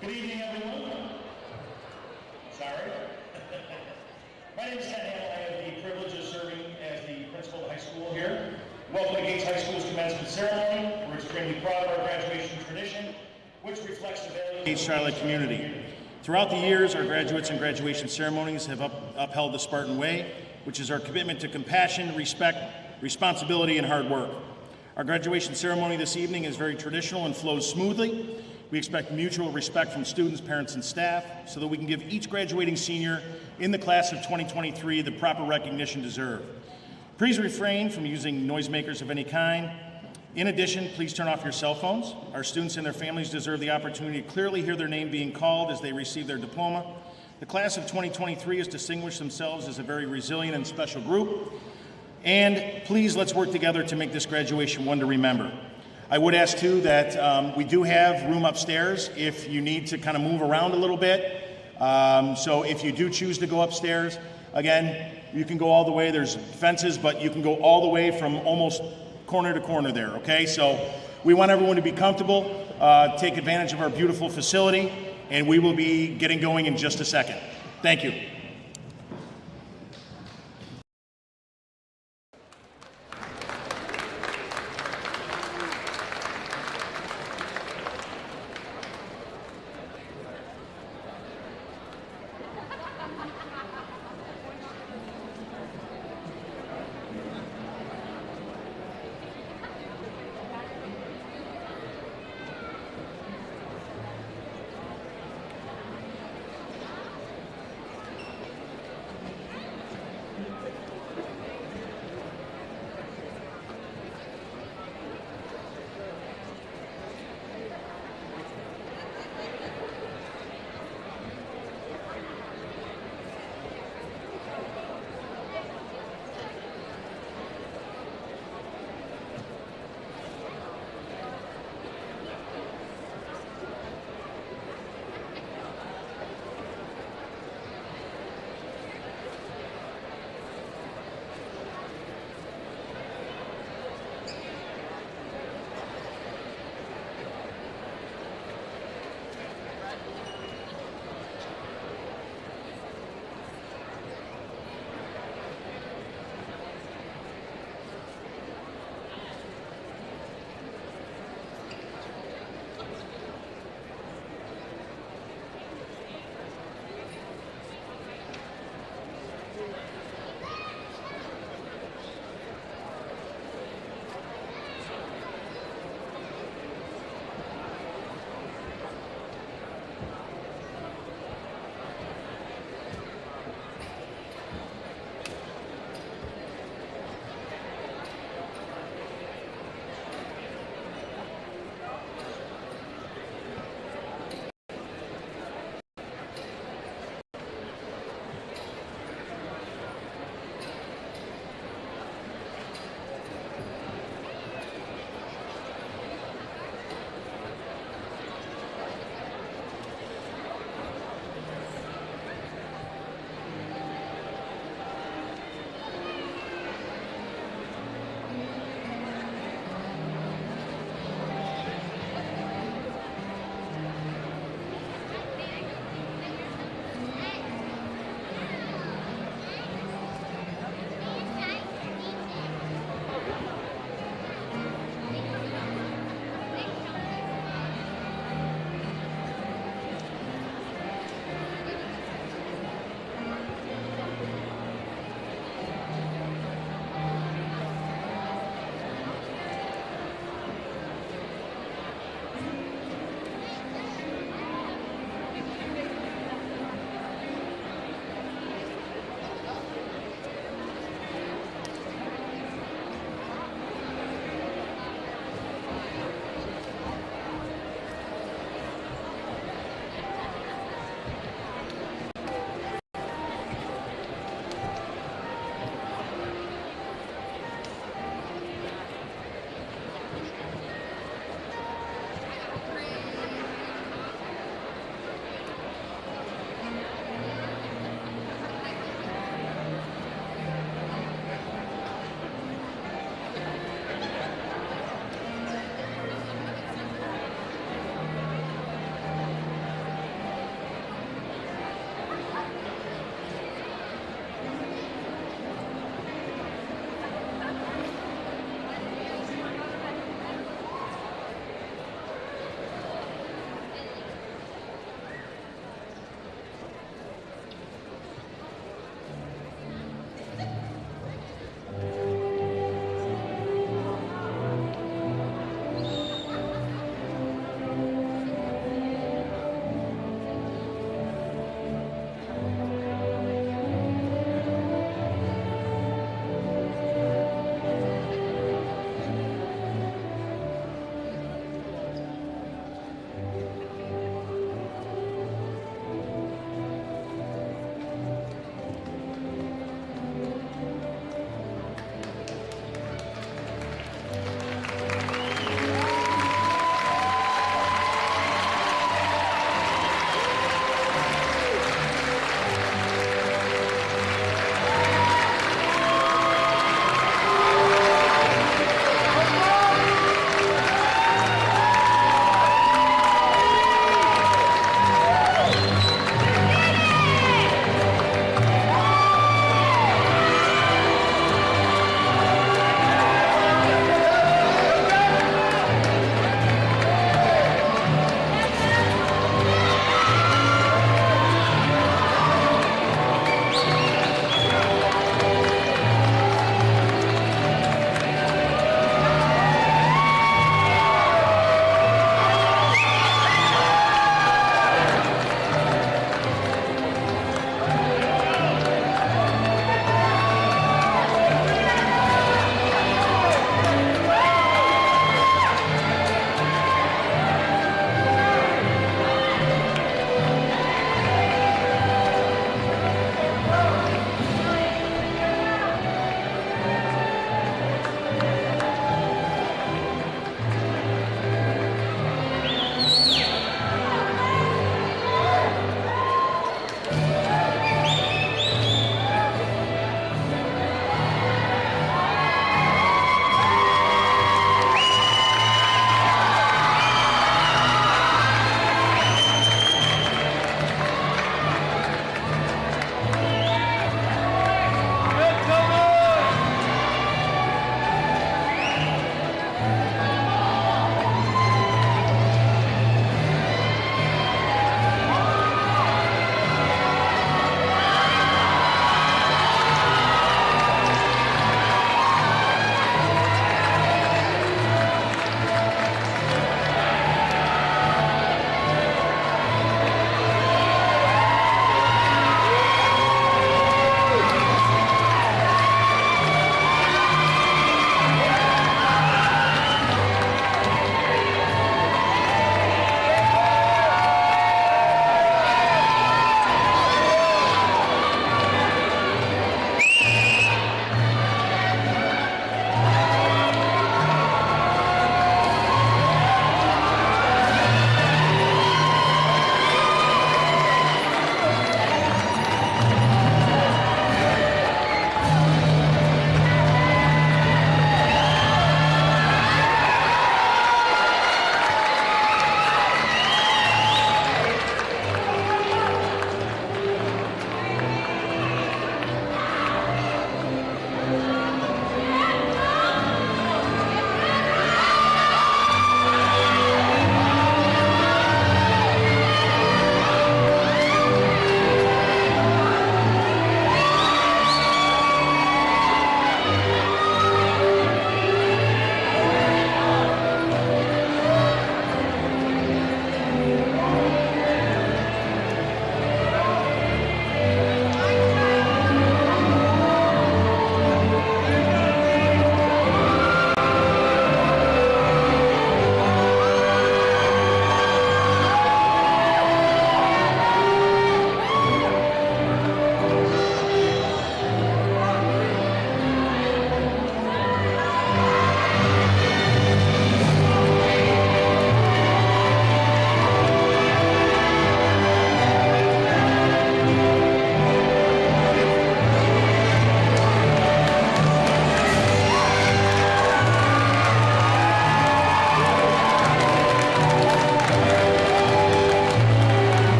Good evening, everyone. Sorry. My name is Ken Hamill. I have the privilege of serving as the principal of the high school here. Welcome to Gates High School's commencement ceremony. We're extremely proud of our graduation tradition, which reflects the values of the Charlotte community. Throughout the years, our graduates and graduation ceremonies have upheld the Spartan way, which is our commitment to compassion, respect, responsibility, and hard work. Our graduation ceremony this evening is very traditional and flows smoothly. We expect mutual respect from students, parents, and staff so that we can give each graduating senior in the class of 2023 the proper recognition deserved. Please refrain from using noisemakers of any kind. In addition, please turn off your cell phones. Our students and their families deserve the opportunity to clearly hear their name being called as they receive their diploma. The class of 2023 has distinguished themselves as a very resilient and special group. And please, let's work together to make this graduation one to remember. I would ask too that we do have room upstairs if you need to kind of move around a little bit. So if you do choose to go upstairs, again, you can go all the way. There's fences, but you can go all the way from almost corner to corner there, okay? So we want everyone to be comfortable, take advantage of our beautiful facility, and we will be getting going in just a second. Thank you.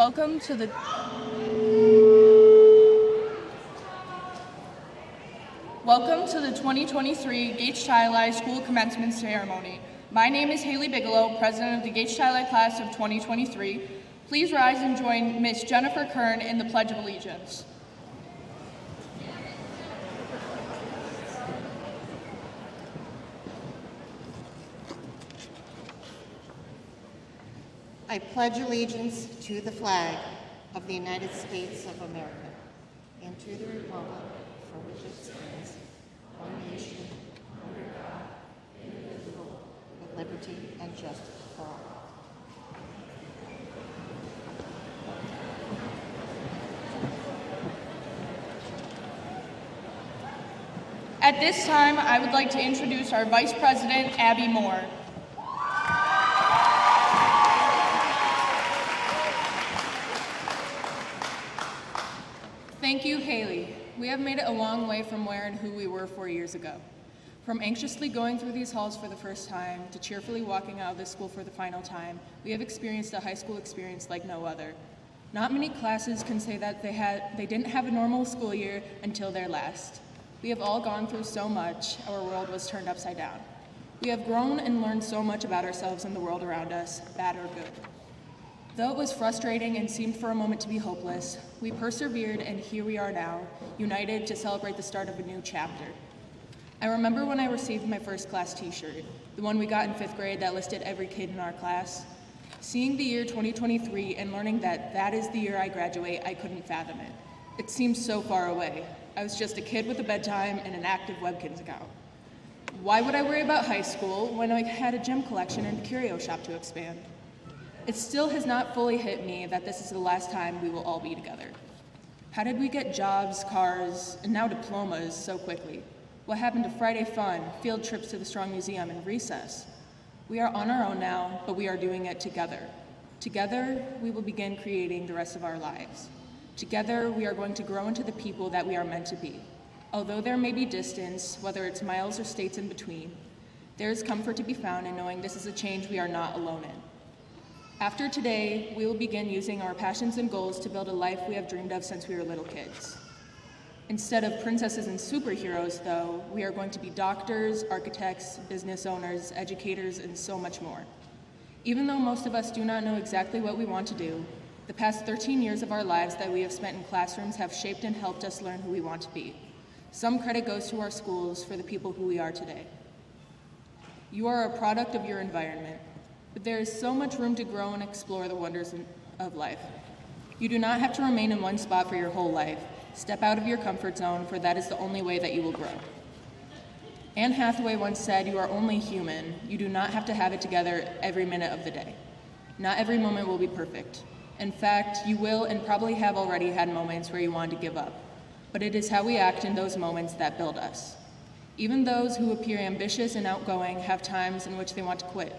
Welcome to the 2023 Gates-Chili School Commencement Ceremony. My name is Haley Bigelow, President of the Gates-Chili Class of 2023. Please rise and join Ms. Jennifer Kern in the Pledge of Allegiance. I pledge allegiance to the flag of the United States of America and to the republic for which it stands, one nation, under God, indivisible, with liberty and justice for all. At this time, I would like to introduce our Vice President, Abby Moore. Thank you, Haley. We have made it a long way from where and who we were 4 years ago. From anxiously going through these halls for the first time to cheerfully walking out of this school for the final time, we have experienced a high school experience like no other. Not many classes can say that they didn't have a normal school year until their last. We have all gone through so much, our world was turned upside down. We have grown and learned so much about ourselves and the world around us, bad or good. Though it was frustrating and seemed for a moment to be hopeless, we persevered and here we are now, united to celebrate the start of a new chapter. I remember when I received my first class t-shirt, the one we got in 5th grade that listed every kid in our class. Seeing the year 2023 and learning that that is the year I graduate, I couldn't fathom it. It seemed so far away. I was just a kid with a bedtime and an active Webkinz account. Why would I worry about high school when I had a gem collection and a curio shop to expand? It still has not fully hit me that this is the last time we will all be together. How did we get jobs, cars, and now diplomas so quickly? What happened to Friday fun, field trips to the Strong Museum, and recess? We are on our own now, but we are doing it together. Together, we will begin creating the rest of our lives. Together, we are going to grow into the people that we are meant to be. Although there may be distance, whether it's miles or states in between, there is comfort to be found in knowing this is a change we are not alone in. After today, we will begin using our passions and goals to build a life we have dreamed of since we were little kids. Instead of princesses and superheroes, though, we are going to be doctors, architects, business owners, educators, and so much more. Even though most of us do not know exactly what we want to do, the past 13 years of our lives that we have spent in classrooms have shaped and helped us learn who we want to be. Some credit goes to our schools for the people who we are today. You are a product of your environment. But there is so much room to grow and explore the wonders of life. You do not have to remain in one spot for your whole life. Step out of your comfort zone, for that is the only way that you will grow. Anne Hathaway once said, "You are only human. You do not have to have it together every minute of the day. Not every moment will be perfect. In fact, you will and probably have already had moments where you wanted to give up. But it is how we act in those moments that build us. Even those who appear ambitious and outgoing have times in which they want to quit.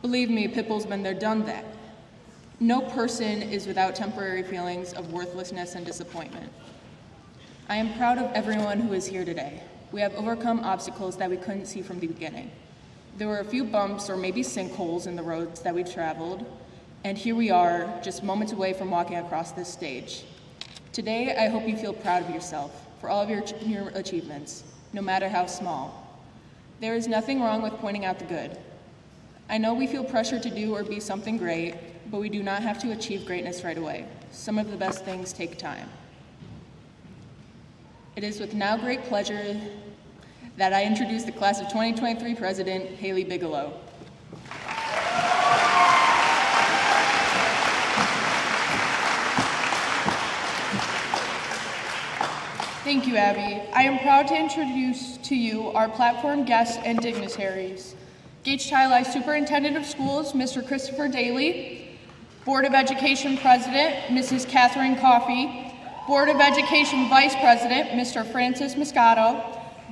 Believe me, Pitbull's been there, done that. No person is without temporary feelings of worthlessness and disappointment. I am proud of everyone who is here today. We have overcome obstacles that we couldn't see from the beginning. There were a few bumps or maybe sinkholes in the roads that we traveled, and here we are, just moments away from walking across this stage. Today, I hope you feel proud of yourself for all of your achievements, no matter how small. There is nothing wrong with pointing out the good. I know we feel pressure to do or be something great, but we do not have to achieve greatness right away. Some of the best things take time. It is with now great pleasure that I introduce the class of 2023 President, Haley Bigelow. Thank you, Abby. I am proud to introduce to you our platform guests and dignitaries. Gates-Chili Superintendent of Schools, Mr. Christopher Daly, Board of Education President, Mrs. Catherine Coffey, Board of Education Vice President, Mr. Francis Moscato,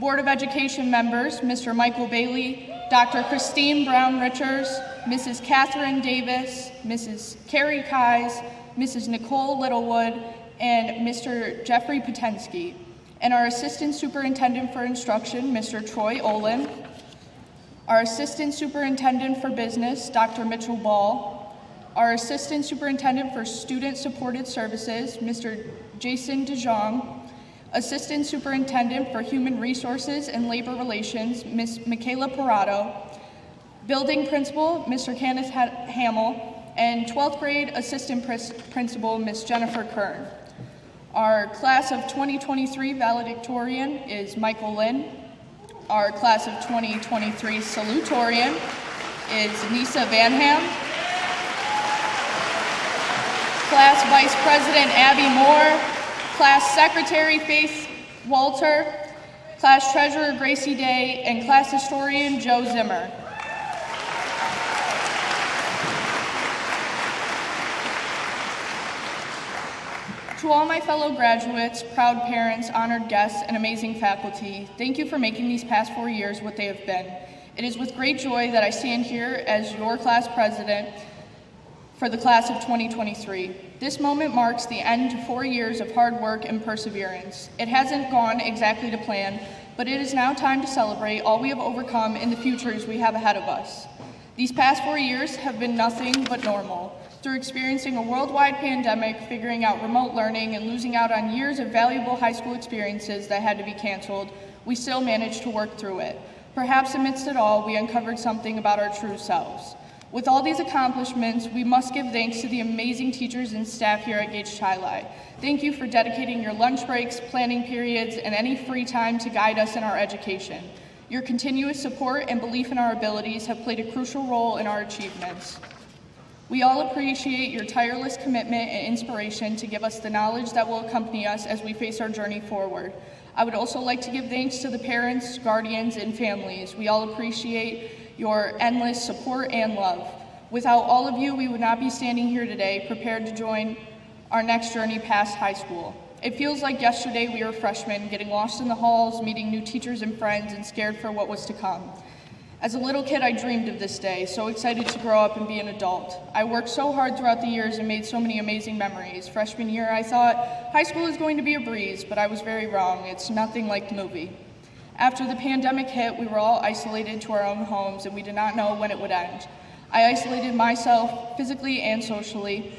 Board of Education members, Mr. Michael Bailey, Dr. Christine Brown-Richards, Mrs. Catherine Davis, Mrs. Carrie Keyes, Mrs. Nicole Littlewood, and Mr. Jeffrey Potensky, and our Assistant Superintendent for Instruction, Mr. Troy Olin, our Assistant Superintendent for Business, Dr. Mitchell Ball, Our Assistant Superintendent for Student Supported Services, Mr. Jason DeJong. Assistant Superintendent for Human Resources and Labor Relations, Ms. Michaela Parado. Building Principal, Mr. Kenneth Hamill. And 12th grade Assistant Principal, Ms. Jennifer Kern. Our Class of 2023 valedictorian is Michael Lynn. Our Class of 2023 salutatorian is Nisa Vanham. Class Vice President Abby Moore. Class Secretary Faith Walter. Class Treasurer Gracie Day. And Class Historian Joe Zimmer. To all my fellow graduates, proud parents, honored guests, and amazing faculty, thank you for making these past 4 years what they have been. It is with great joy that I stand here as your class president for the class of 2023. This moment marks the end to 4 years of hard work and perseverance. It hasn't gone exactly to plan, but it is now time to celebrate all we have overcome and the futures we have ahead of us. These past 4 years have been nothing but normal. Through experiencing a worldwide pandemic, figuring out remote learning, and losing out on years of valuable high school experiences that had to be canceled, we still managed to work through it. Perhaps amidst it all, we uncovered something about our true selves. With all these accomplishments, we must give thanks to the amazing teachers and staff here at Gates Chi-Li. Thank you for dedicating your lunch breaks, planning periods, and any free time to guide us in our education. Your continuous support and belief in our abilities have played a crucial role in our achievements. We all appreciate your tireless commitment and inspiration to give us the knowledge that will accompany us as we face our journey forward. I would also like to give thanks to the parents, guardians, and families. We all appreciate your endless support and love. Without all of you, we would not be standing here today prepared to join our next journey past high school. It feels like yesterday we were freshmen, getting lost in the halls, meeting new teachers and friends, and scared for what was to come. As a little kid, I dreamed of this day, so excited to grow up and be an adult. I worked so hard throughout the years and made so many amazing memories. Freshman year, I thought high school is going to be a breeze, but I was very wrong. It's nothing like the movie. After the pandemic hit, we were all isolated to our own homes, and we did not know when it would end. I isolated myself physically and socially,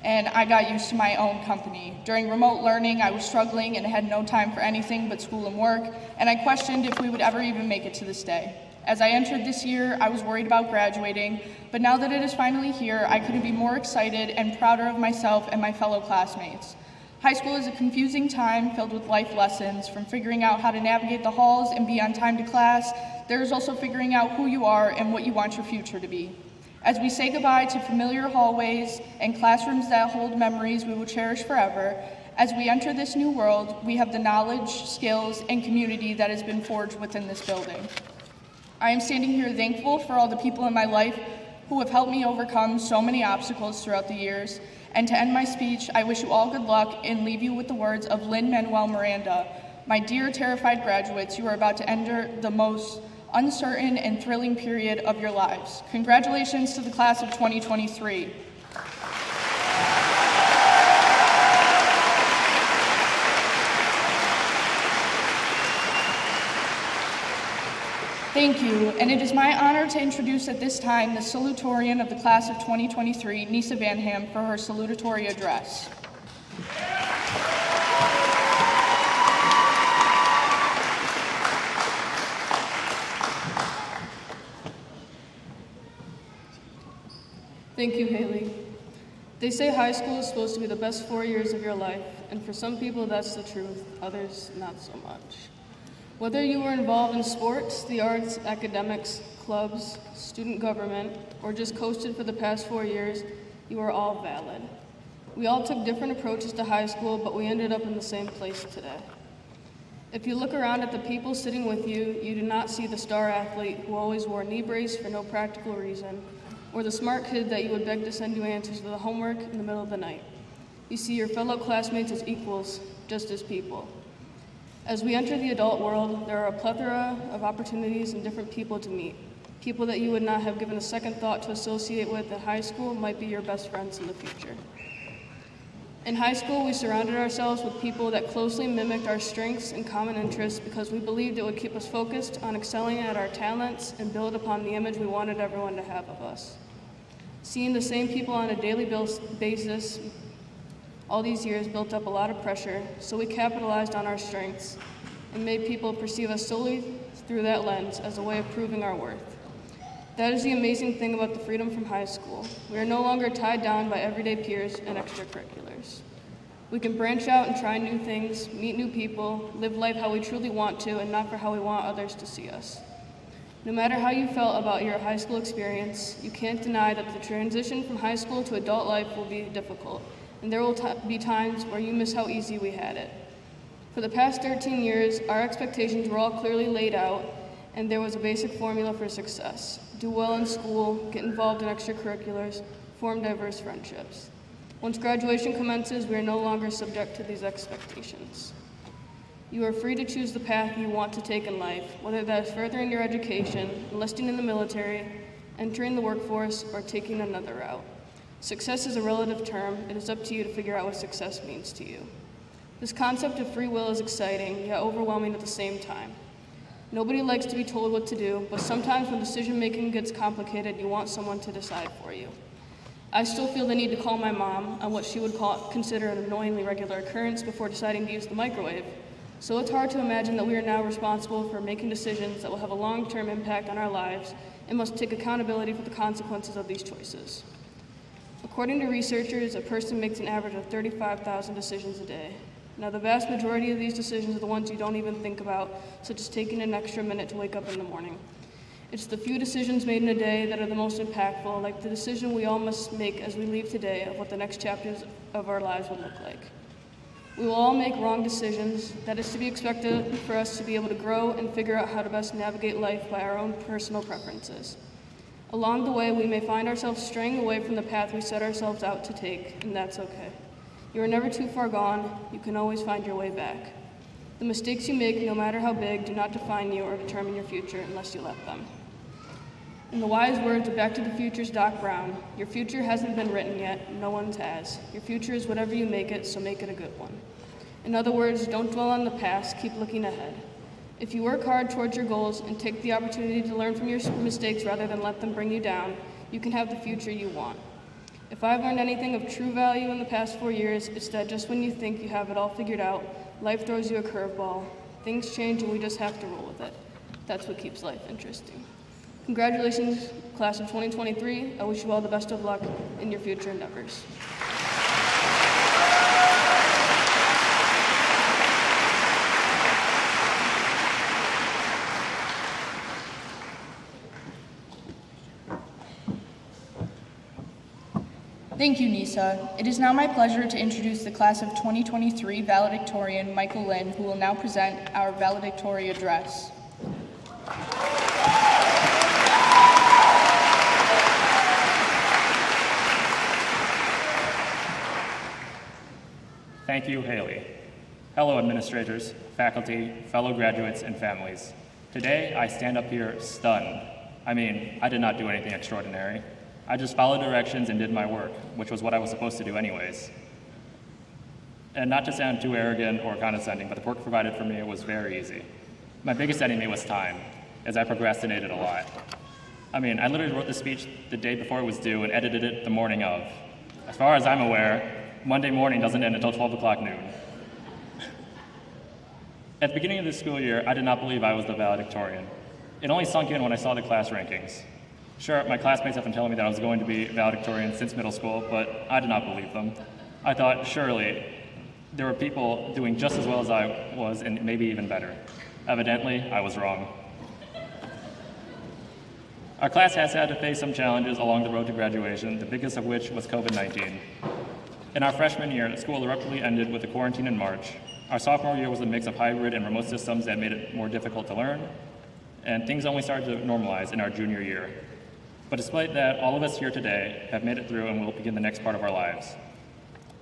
and I got used to my own company. During remote learning, I was struggling and had no time for anything but school and work, and I questioned if we would ever even make it to this day. As I entered this year, I was worried about graduating, but now that it is finally here, I couldn't be more excited and prouder of myself and my fellow classmates. High school is a confusing time filled with life lessons. From figuring out how to navigate the halls and be on time to class, there is also figuring out who you are and what you want your future to be. As we say goodbye to familiar hallways and classrooms that hold memories we will cherish forever, as we enter this new world, we have the knowledge, skills, and community that has been forged within this building. I am standing here thankful for all the people in my life who have helped me overcome so many obstacles throughout the years. And to end my speech, I wish you all good luck and leave you with the words of Lin-Manuel Miranda. My dear terrified graduates, you are about to enter the most uncertain and thrilling period of your lives. Congratulations to the class of 2023. Thank you, and it is my honor to introduce at this time the salutatorian of the class of 2023, Nisa Vanham, for her salutatory address. Thank you, Haley. They say high school is supposed to be the best 4 years of your life, and for some people that's the truth, others not so much. Whether you were involved in sports, the arts, academics, clubs, student government, or just coasted for the past 4 years, you are all valid. We all took different approaches to high school, but we ended up in the same place today. If you look around at the people sitting with you, you do not see the star athlete who always wore a knee brace for no practical reason, or the smart kid that you would beg to send you answers to the homework in the middle of the night. You see your fellow classmates as equals, just as people. As we enter the adult world, there are a plethora of opportunities and different people to meet. People that you would not have given a second thought to associate with in high school might be your best friends in the future. In high school, we surrounded ourselves with people that closely mimicked our strengths and common interests because we believed it would keep us focused on excelling at our talents and build upon the image we wanted everyone to have of us. Seeing the same people on a daily basis all these years built up a lot of pressure, so we capitalized on our strengths and made people perceive us solely through that lens as a way of proving our worth. That is the amazing thing about the freedom from high school. We are no longer tied down by everyday peers and extracurriculars. We can branch out and try new things, meet new people, live life how we truly want to and not for how we want others to see us. No matter how you felt about your high school experience, you can't deny that the transition from high school to adult life will be difficult, and there will be times where you miss how easy we had it. For the past 13 years, our expectations were all clearly laid out, and there was a basic formula for success. Do well in school, get involved in extracurriculars, form diverse friendships. Once graduation commences, we are no longer subject to these expectations. You are free to choose the path you want to take in life, whether that is furthering your education, enlisting in the military, entering the workforce, or taking another route. Success is a relative term. It is up to you to figure out what success means to you. This concept of free will is exciting, yet overwhelming at the same time. Nobody likes to be told what to do, but sometimes when decision-making gets complicated, you want someone to decide for you. I still feel the need to call my mom on what she would consider an annoyingly regular occurrence before deciding to use the microwave. So it's hard to imagine that we are now responsible for making decisions that will have a long-term impact on our lives and must take accountability for the consequences of these choices. According to researchers, a person makes an average of 35,000 decisions a day. Now, the vast majority of these decisions are the ones you don't even think about, such as taking an extra minute to wake up in the morning. It's the few decisions made in a day that are the most impactful, like the decision we all must make as we leave today of what the next chapters of our lives will look like. We will all make wrong decisions. That is to be expected for us to be able to grow and figure out how to best navigate life by our own personal preferences. Along the way, we may find ourselves straying away from the path we set ourselves out to take, and that's okay. You are never too far gone. You can always find your way back. The mistakes you make, no matter how big, do not define you or determine your future unless you let them. In the wise words of Back to the Future's Doc Brown, your future hasn't been written yet, no one's has. Your future is whatever you make it, so make it a good one. In other words, don't dwell on the past, keep looking ahead. If you work hard towards your goals and take the opportunity to learn from your mistakes rather than let them bring you down, you can have the future you want. If I've learned anything of true value in the past 4 years, it's that just when you think you have it all figured out, life throws you a curveball. Things change and we just have to roll with it. That's what keeps life interesting. Congratulations, class of 2023. I wish you all the best of luck in your future endeavors. Thank you, Nisa. It is now my pleasure to introduce the class of 2023 valedictorian, Michael Lynn, who will now present our valedictory address. Thank you, Haley. Hello, administrators, faculty, fellow graduates, and families. Today, I stand up here stunned. I mean, I did not do anything extraordinary. I just followed directions and did my work, which was what I was supposed to do anyways. And not to sound too arrogant or condescending, but the work provided for me was very easy. My biggest enemy was time, as I procrastinated a lot. I mean, I literally wrote the speech the day before it was due and edited it the morning of. As far as I'm aware, Monday morning doesn't end until 12 o'clock noon. At the beginning of the school year, I did not believe I was the valedictorian. It only sunk in when I saw the class rankings. Sure, my classmates have been telling me that I was going to be valedictorian since middle school, but I did not believe them. I thought, surely, there were people doing just as well as I was, and maybe even better. Evidently, I was wrong. Our class has had to face some challenges along the road to graduation, the biggest of which was COVID-19. In our freshman year, school abruptly ended with the quarantine in March. Our sophomore year was a mix of hybrid and remote systems that made it more difficult to learn, and things only started to normalize in our junior year. But despite that, all of us here today have made it through and will begin the next part of our lives.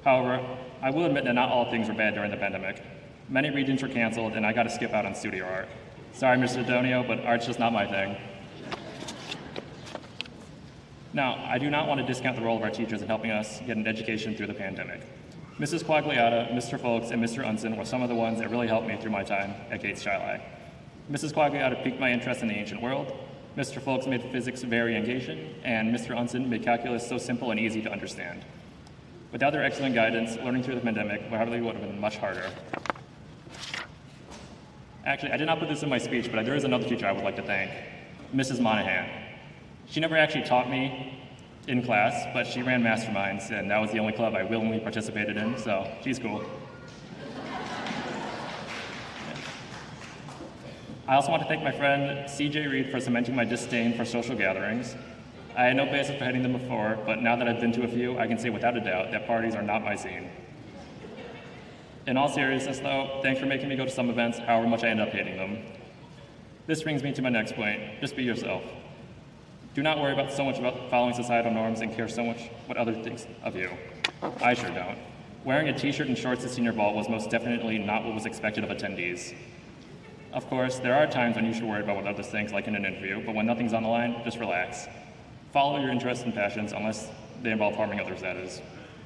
However, I will admit that not all things were bad during the pandemic. Many regions were canceled, and I got to skip out on studio art. Sorry, Mr. Donio, but art's just not my thing. Now, I do not want to discount the role of our teachers in helping us get an education through the pandemic. Mrs. Quagliata, Mr. Folks, and Mr. Unson were some of the ones that really helped me through my time at Gates Chi. Mrs. Quagliata piqued my interest in the ancient world. Mr. Folks made physics very engaging, and Mr. Unson made calculus so simple and easy to understand. Without their excellent guidance, learning through the pandemic probably would have been much harder. Actually, I did not put this in my speech, but there is another teacher I would like to thank, Mrs. Monahan. She never actually taught me in class, but she ran masterminds, and that was the only club I willingly participated in, so she's cool. I also want to thank my friend CJ Reed for cementing my disdain for social gatherings. I had no basis for heading them before, but now that I've been to a few, I can say without a doubt that parties are not my scene. In all seriousness though, thanks for making me go to some events, however much I end up hating them. This brings me to my next point, just be yourself. Do not worry so much about following societal norms and care so much what others think of you. I sure don't. Wearing a t-shirt and shorts to senior ball was most definitely not what was expected of attendees. Of course, there are times when you should worry about what others think, like in an interview, but when nothing's on the line, just relax. Follow your interests and passions, unless they involve harming others, that is.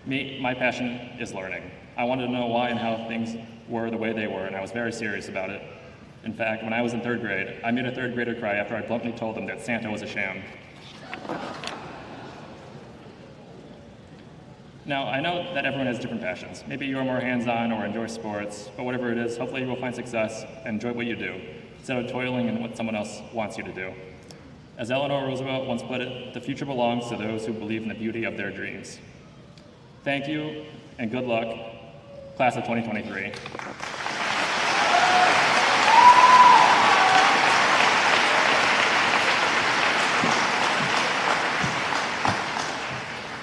My passion is learning. I wanted to know why and how things were the way they were, and I was very serious about it. In fact, when I was in third grade, I made a third grader cry after I bluntly told them that Santa was a sham. Now, I know that everyone has different passions. Maybe you are more hands-on or enjoy sports, but whatever it is, hopefully you will find success and enjoy what you do, instead of toiling in what someone else wants you to do. As Eleanor Roosevelt once put it, the future belongs to those who believe in the beauty of their dreams. Thank you, and good luck, class of 2023.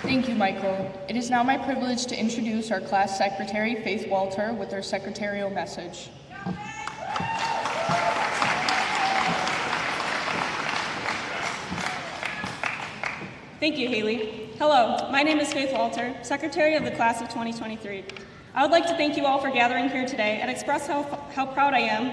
Thank you, Michael. It is now my privilege to introduce our class secretary, Faith Walter, with her secretarial message. Thank you, Haley. Hello, my name is Faith Walter, Secretary of the Class of 2023. I would like to thank you all for gathering here today and express how proud I am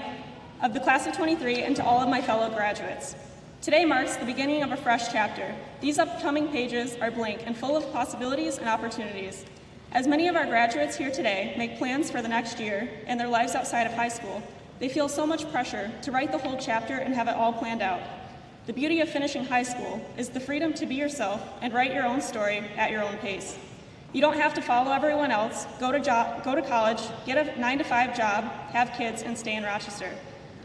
of the Class of 23 and to all of my fellow graduates. Today marks the beginning of a fresh chapter. These upcoming pages are blank and full of possibilities and opportunities. As many of our graduates here today make plans for the next year and their lives outside of high school, they feel so much pressure to write the whole chapter and have it all planned out. The beauty of finishing high school is the freedom to be yourself and write your own story at your own pace. You don't have to follow everyone else, go to college, get a 9-to-5 job, have kids, and stay in Rochester.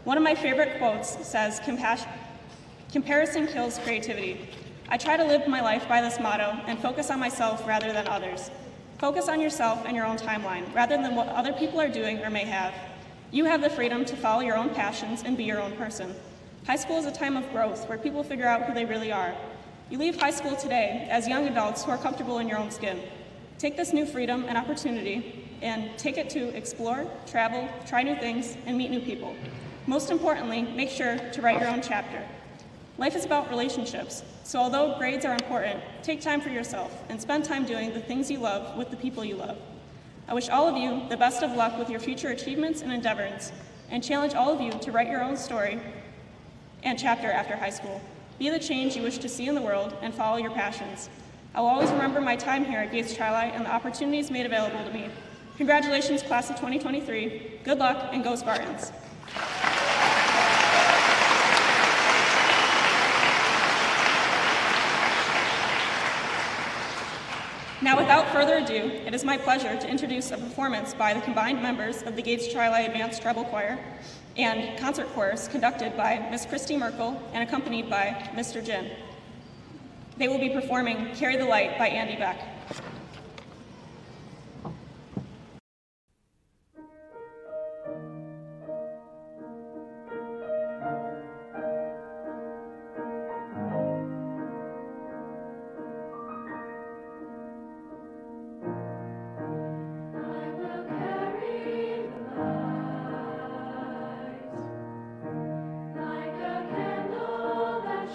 One of my favorite quotes says, "Comparison kills creativity." I try to live my life by this motto and focus on myself rather than others. Focus on yourself and your own timeline, rather than what other people are doing or may have. You have the freedom to follow your own passions and be your own person. High school is a time of growth where people figure out who they really are. You leave high school today as young adults who are comfortable in your own skin. Take this new freedom and opportunity and take it to explore, travel, try new things, and meet new people. Most importantly, make sure to write your own chapter. Life is about relationships, so although grades are important, take time for yourself and spend time doing the things you love with the people you love. I wish all of you the best of luck with your future achievements and endeavors, and challenge all of you to write your own story and chapter after high school. Be the change you wish to see in the world and follow your passions. I will always remember my time here at Gates Tri-Li and the opportunities made available to me. Congratulations, class of 2023. Good luck, and go Spartans. Now, without further ado, it is my pleasure to introduce a performance by the combined members of the Gates Tri-Li Advanced Treble Choir and concert chorus conducted by Miss Christy Merkel and accompanied by Mr. Jin. They will be performing "Carry the Light" by Andy Beck.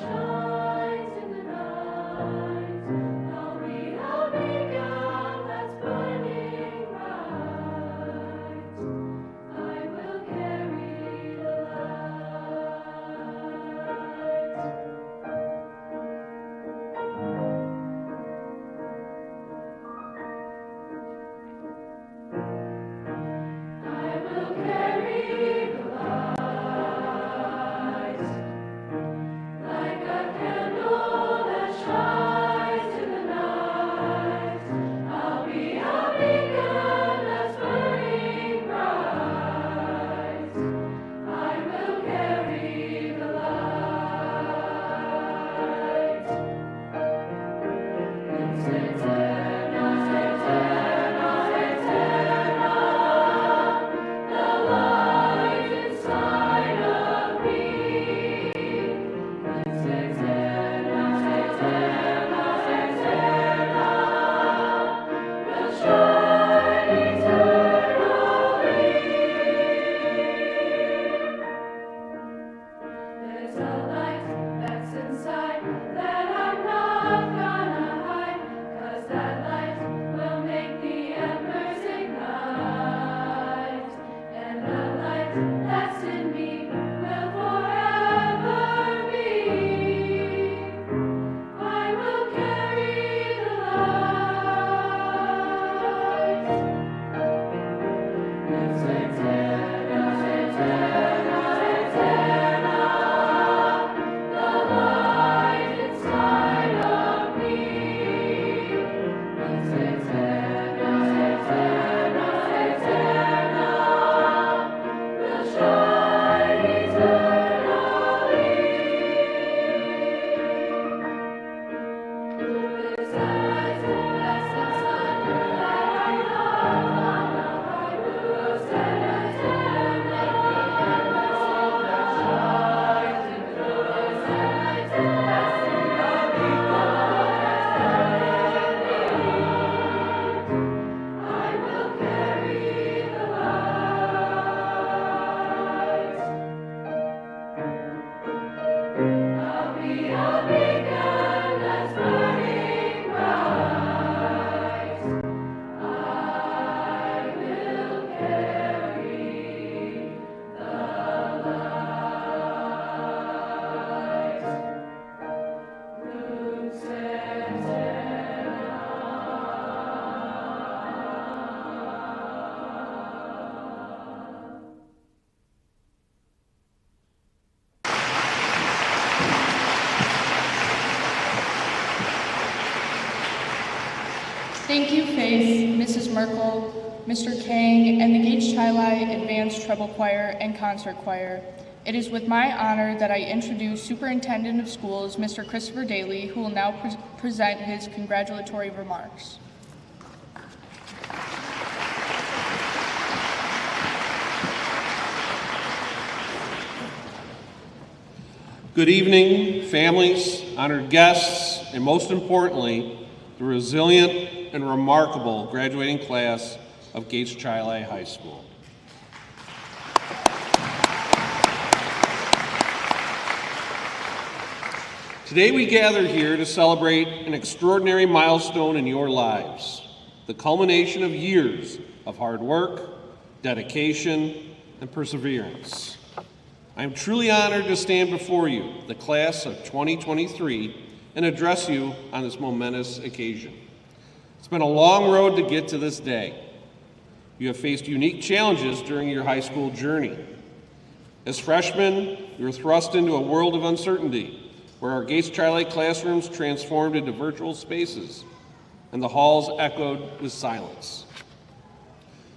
Shines in the night, I'll be Thank you, Faith, Mrs. Merkel, Mr. Kang, and the Gates Chili Advanced Treble Choir and Concert Choir. It is with my honor that I introduce Superintendent of Schools, Mr. Christopher Daly, who will now present his congratulatory remarks. Good evening, families, honored guests, and most importantly, the resilient and remarkable graduating class of Gates Chili High School. Today we gather here to celebrate an extraordinary milestone in your lives, the culmination of years of hard work, dedication, and perseverance. I am truly honored to stand before you, the class of 2023, and address you on this momentous occasion. It's been a long road to get to this day. You have faced unique challenges during your high school journey. As freshmen, you were thrust into a world of uncertainty, where our Gates Chili classrooms transformed into virtual spaces, and the halls echoed with silence.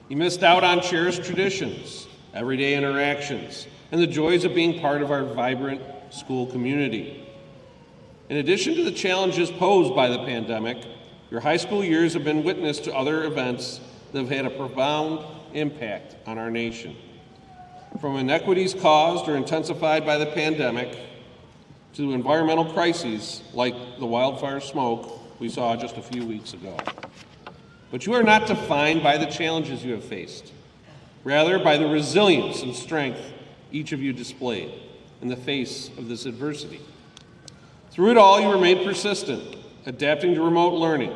You missed out on cherished traditions, everyday interactions, and the joys of being part of our vibrant school community. In addition to the challenges posed by the pandemic, your high school years have been witness to other events that have had a profound impact on our nation. From inequities caused or intensified by the pandemic to environmental crises like the wildfire smoke we saw just a few weeks ago. But you are not defined by the challenges you have faced, rather by the resilience and strength each of you displayed in the face of this adversity. Through it all, you remained persistent, adapting to remote learning,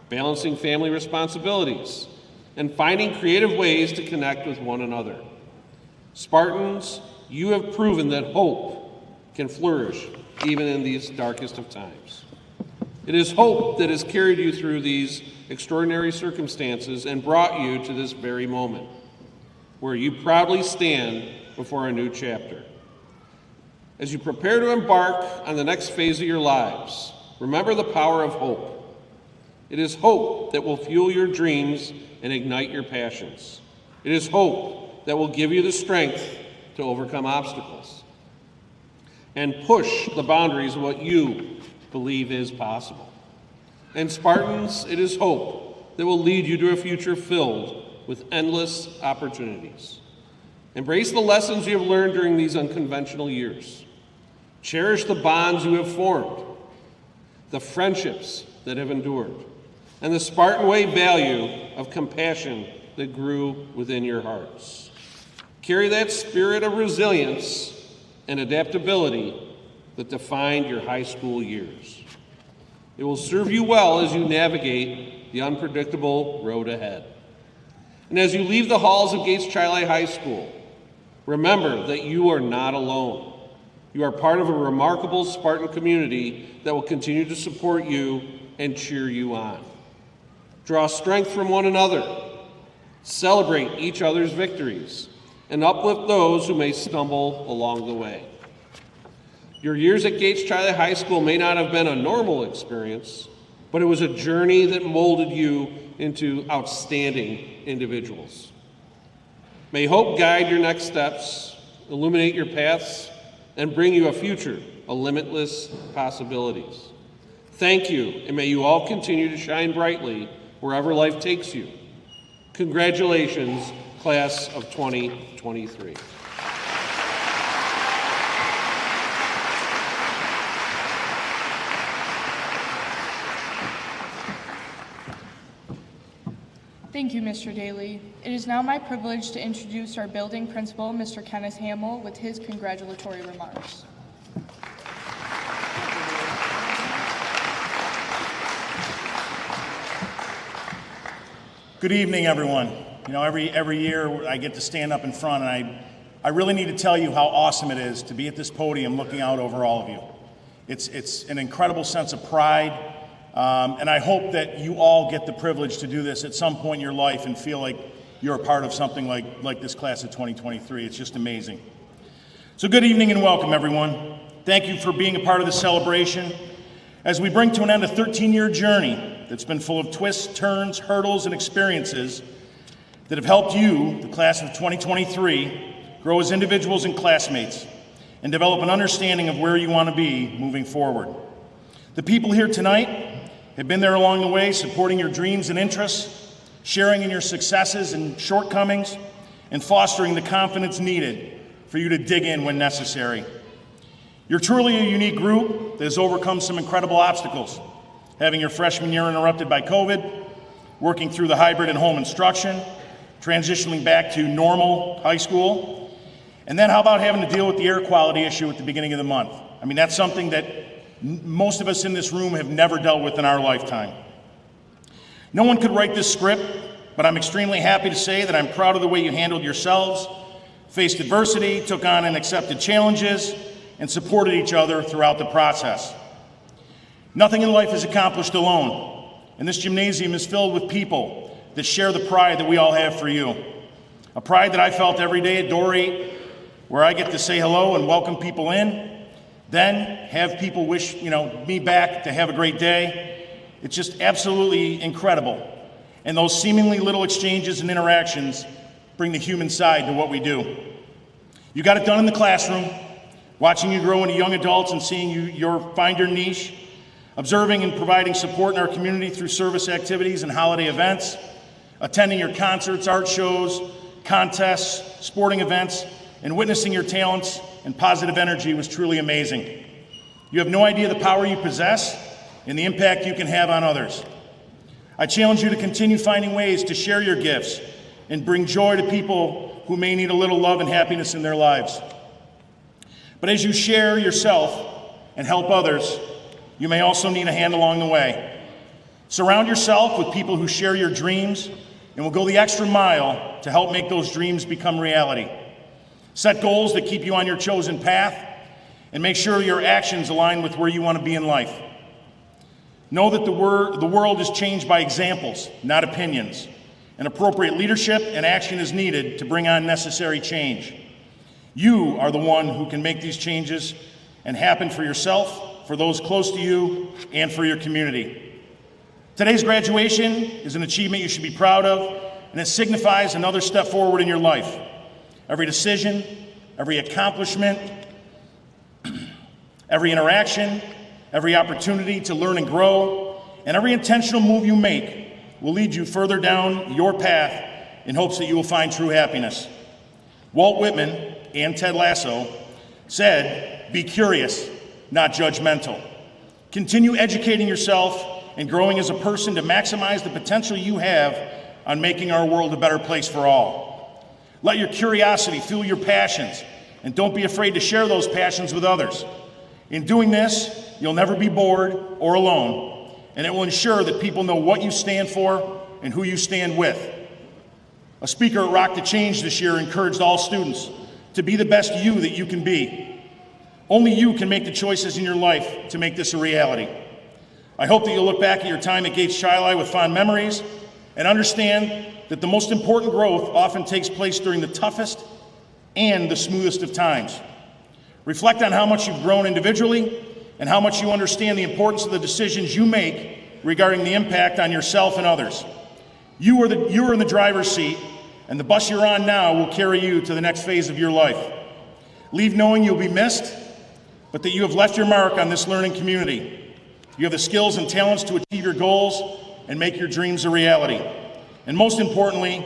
balancing family responsibilities, and finding creative ways to connect with one another. Spartans, you have proven that hope can flourish even in these darkest of times. It is hope that has carried you through these extraordinary circumstances and brought you to this very moment, where you proudly stand before a new chapter. As you prepare to embark on the next phase of your lives, remember the power of hope. It is hope that will fuel your dreams and ignite your passions. It is hope that will give you the strength to overcome obstacles and push the boundaries of what you believe is possible. And Spartans, it is hope that will lead you to a future filled with endless opportunities. Embrace the lessons you have learned during these unconventional years. Cherish the bonds you have formed, the friendships that have endured, and the Spartan way value of compassion that grew within your hearts. Carry that spirit of resilience and adaptability that defined your high school years. It will serve you well as you navigate the unpredictable road ahead. And as you leave the halls of Gates Chili High School, remember that you are not alone. You are part of a remarkable Spartan community that will continue to support you and cheer you on. Draw strength from one another, celebrate each other's victories, and uplift those who may stumble along the way. Your years at Gates Chili High School may not have been a normal experience, but it was a journey that molded you into outstanding individuals. May hope guide your next steps, illuminate your paths, and bring you a future of limitless possibilities. Thank you, and may you all continue to shine brightly wherever life takes you. Congratulations, class of 2023. Thank you, Mr. Daly. It is now my privilege to introduce our building principal, Mr. Kenneth Hamill, with his congratulatory remarks. Good evening, everyone. You know, every year I get to stand up in front, and I really need to tell you how awesome it is to be at this podium looking out over all of you. It's an incredible sense of pride. And I hope that you all get the privilege to do this at some point in your life and feel like you're a part of something like this class of 2023. It's just amazing. So good evening and welcome, everyone. Thank you for being a part of this celebration as we bring to an end a 13-year journey that's been full of twists, turns, hurdles, and experiences that have helped you, the class of 2023, grow as individuals and classmates and develop an understanding of where you want to be moving forward. The people here tonight have been there along the way, supporting your dreams and interests, sharing in your successes and shortcomings, and fostering the confidence needed for you to dig in when necessary. You're truly a unique group that has overcome some incredible obstacles, having your freshman year interrupted by COVID, working through the hybrid and home instruction, transitioning back to normal high school, and then how about having to deal with the air quality issue at the beginning of the month? I mean, that's something that most of us in this room have never dealt with in our lifetime. No one could write this script, but I'm extremely happy to say that I'm proud of the way you handled yourselves, faced adversity, took on and accepted challenges, and supported each other throughout the process. Nothing in life is accomplished alone, and this gymnasium is filled with people that share the pride that we all have for you. A pride that I felt every day at Door 8, where I get to say hello and welcome people in, then have people wish me back to have a great day. It's just absolutely incredible. And those seemingly little exchanges and interactions bring the human side to what we do. You got it done in the classroom, watching you grow into young adults and seeing you find your niche, observing and providing support in our community through service activities and holiday events, attending your concerts, art shows, contests, sporting events, and witnessing your talents and positive energy was truly amazing. You have no idea the power you possess and the impact you can have on others. I challenge you to continue finding ways to share your gifts and bring joy to people who may need a little love and happiness in their lives. But as you share yourself and help others, you may also need a hand along the way. Surround yourself with people who share your dreams and will go the extra mile to help make those dreams become reality. Set goals that keep you on your chosen path and make sure your actions align with where you want to be in life. Know that the world is changed by examples, not opinions, and appropriate leadership and action is needed to bring on necessary change. You are the one who can make these changes and happen for yourself, for those close to you, and for your community. Today's graduation is an achievement you should be proud of, and it signifies another step forward in your life. Every decision, every accomplishment, every interaction, every opportunity to learn and grow, and every intentional move you make will lead you further down your path in hopes that you will find true happiness. Walt Whitman and Ted Lasso said, "Be curious, not judgmental." Continue educating yourself and growing as a person to maximize the potential you have on making our world a better place for all. Let your curiosity fuel your passions, and don't be afraid to share those passions with others. In doing this, you'll never be bored or alone, and it will ensure that people know what you stand for and who you stand with. A speaker at Rock the Change this year encouraged all students to be the best you that you can be. Only you can make the choices in your life to make this a reality. I hope that you'll look back at your time at Gates Chi-Li with fond memories and understand that the most important growth often takes place during the toughest and the smoothest of times. Reflect on how much you've grown individually and how much you understand the importance of the decisions you make regarding the impact on yourself and others. You are in the driver's seat, and the bus you're on now will carry you to the next phase of your life. Leave knowing you'll be missed, but that you have left your mark on this learning community. You have the skills and talents to achieve your goals and make your dreams a reality. And most importantly,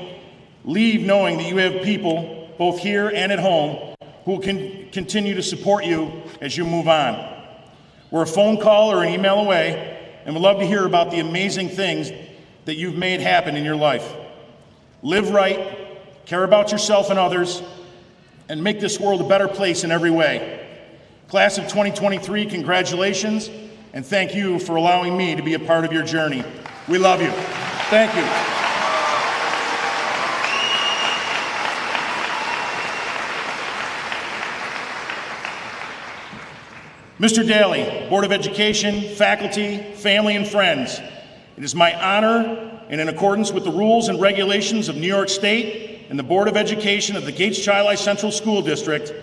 leave knowing that you have people, both here and at home, who can continue to support you as you move on. We're a phone call or an email away, and we'd love to hear about the amazing things that you've made happen in your life. Live right, care about yourself and others, and make this world a better place in every way. Class of 2023, congratulations, and thank you for allowing me to be a part of your journey. We love you. Thank you. Mr. Daly, Board of Education, faculty, family, and friends, it is my honor, and in accordance with the rules and regulations of New York State and the Board of Education of the Gates Chi-Li Central School District,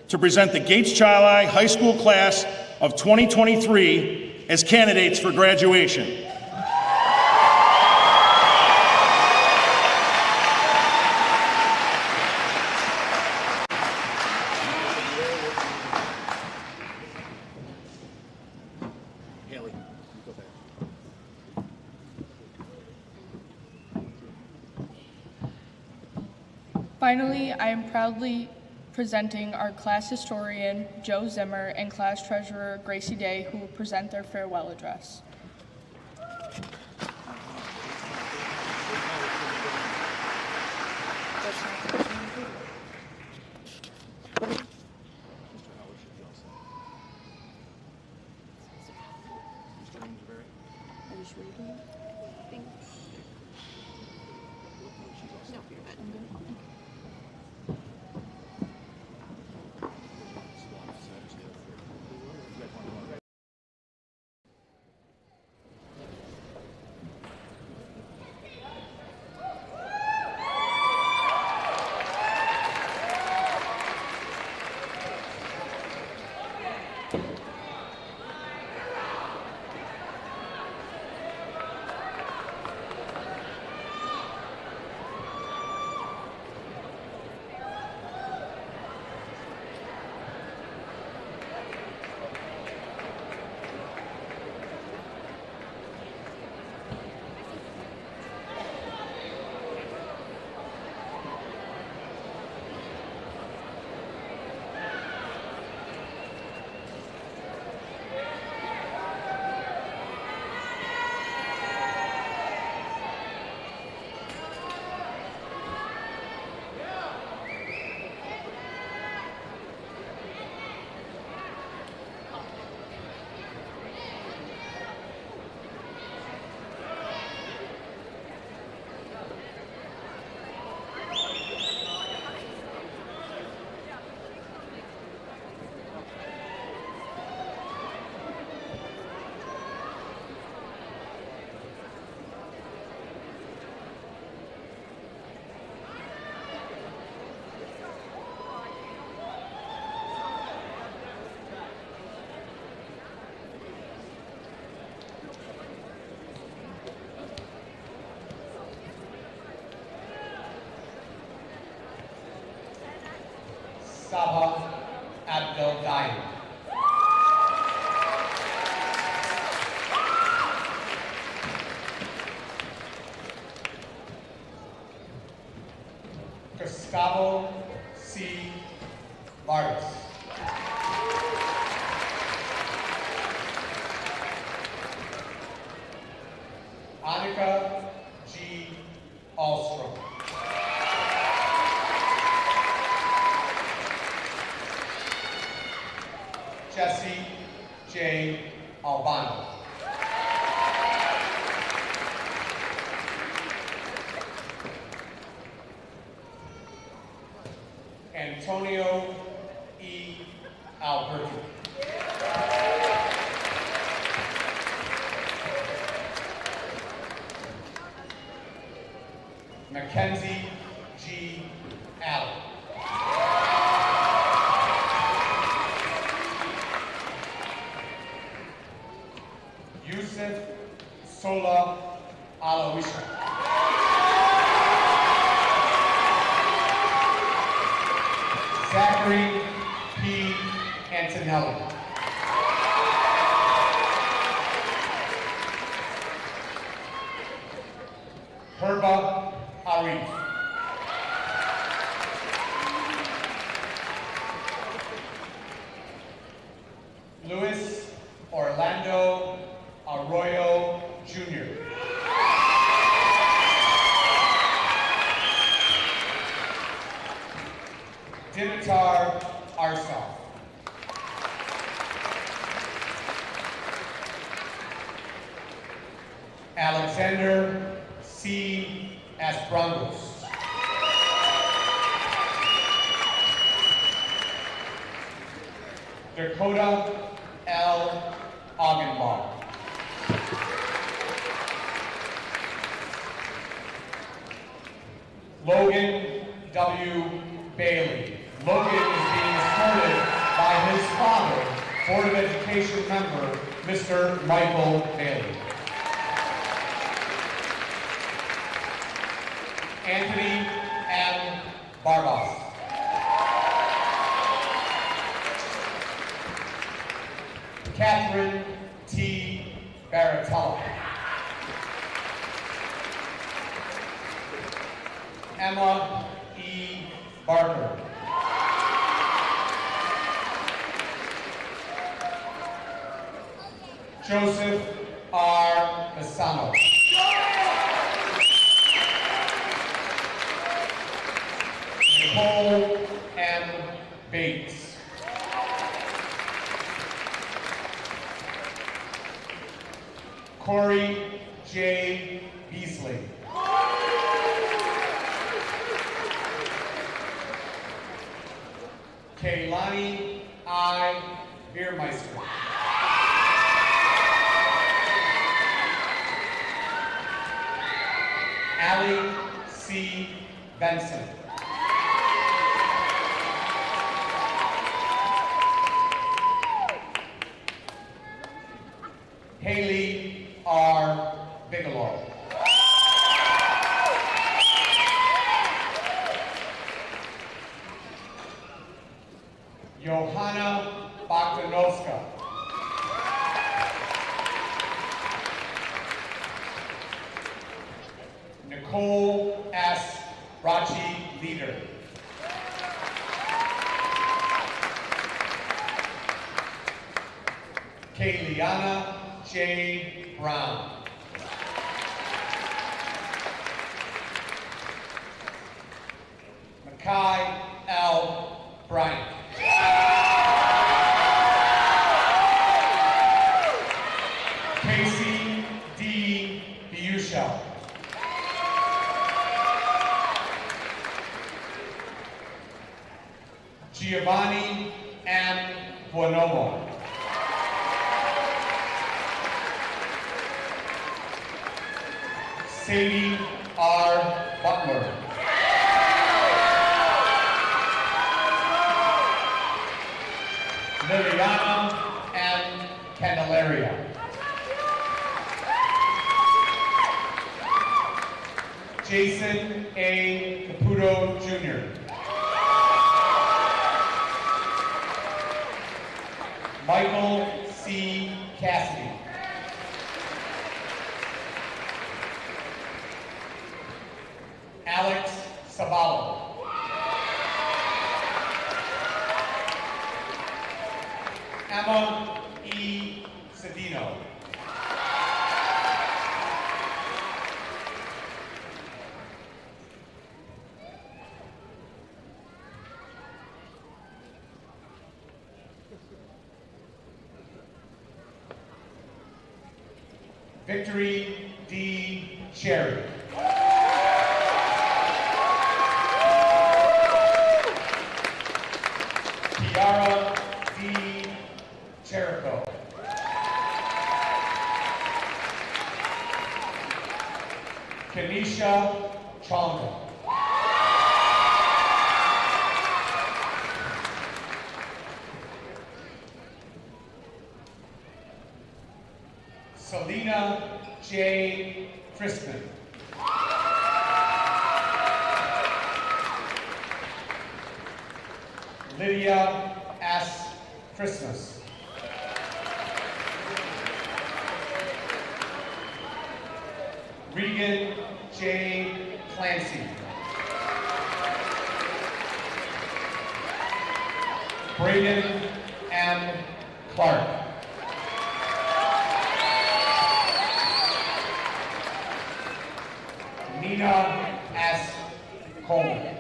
to present the Gates Chi-Li High School Class of 2023 as candidates for graduation. Haley, you go back. Finally, I am proudly presenting our class historian, Joe Zimmer, and class treasurer, Gracie Day, who will present their farewell address. Sabah Abdel Daim. Gustavo C. Vargas. Annika G. Alstrom. Jesse J. Albano. Antonio E. Alberti. Mackenzie G. Allen. Yusuf Sola Alawisha. Zachary P. Antonelli. Herba Arif. Luis Orlando Arroyo Jr. Dimitar Arsov. Alexander C. Asprangos. Dakota L. Augenbaum. Logan W. Bailey. Logan is being escorted by his father, Board of Education member, Mr. Michael Bailey. Anthony M. Barbas. Catherine T. Baratella. Emma E. Barker. Joseph R. Masano. Nicole M. Bates. Corey J. Beasley. Kaylani I. Biermeister. Allie C. Benson. Haley R. Bigelow. Johanna Bogdanovska. Nicole S. Rachi Leader. Kayliana J. Brown. Makai L. Bryant. Casey D. Biushel. Giovanni M. Buonomo. Sadie R. Butler. Liliana M. Candelaria. Jason A. Caputo Jr. Michael C. Cassidy. Alex Sabalo. Emma E. Cedino. Victory D. Cherry. Kiara D. Jericho. Kenisha Chonga. Selena J. Friskman. Lydia S. Christmas. Regan J. Clancy. Braden M. Clark. Nina S. Coleman.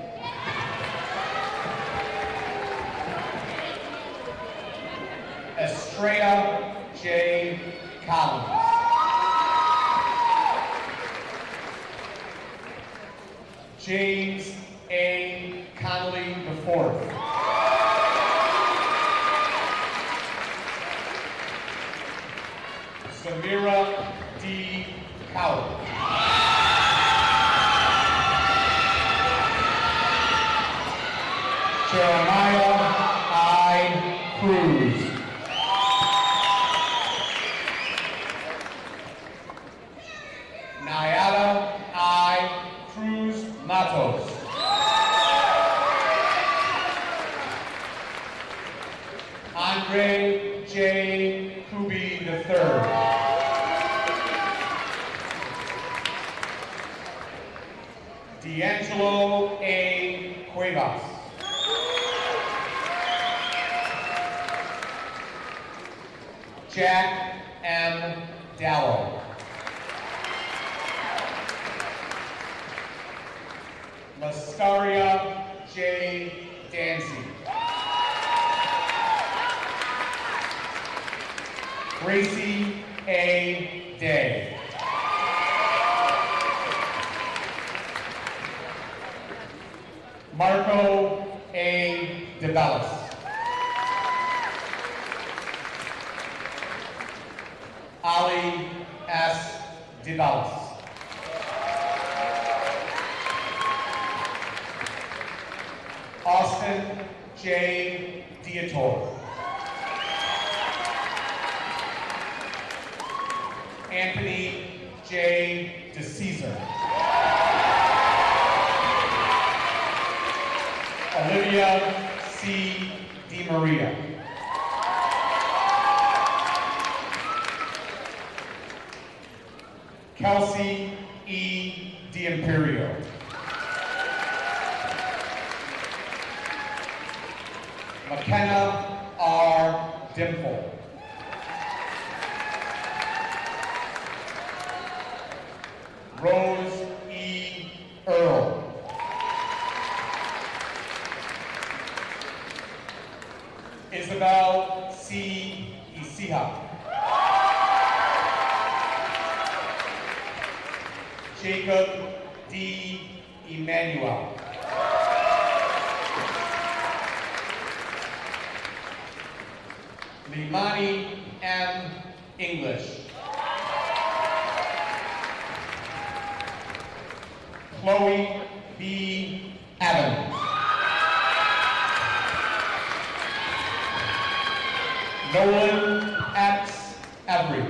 Estrella J. Collins. James A. Connolly IV. Samira D. Cowell. Jeremiah I. Cruz. Nayada I. Cruz Matos. Andre J. Kubi III. D'Angelo A. Cuevas. Jack M. Dallow. Lascaria J. Dancy. Gracie A. Day. Marco A. DeBellis. Ali S. DeBellis. Austin J. Diator. Anthony J. DeCesar. Olivia C. DiMaria. Kelsey E. D'Imperio. McKenna R. Dimple. Rose E. Earl. Isabel C. Isiha. Jacob D. Emmanuel. Limani M. English. Chloe B. Evans. Nolan X. Every.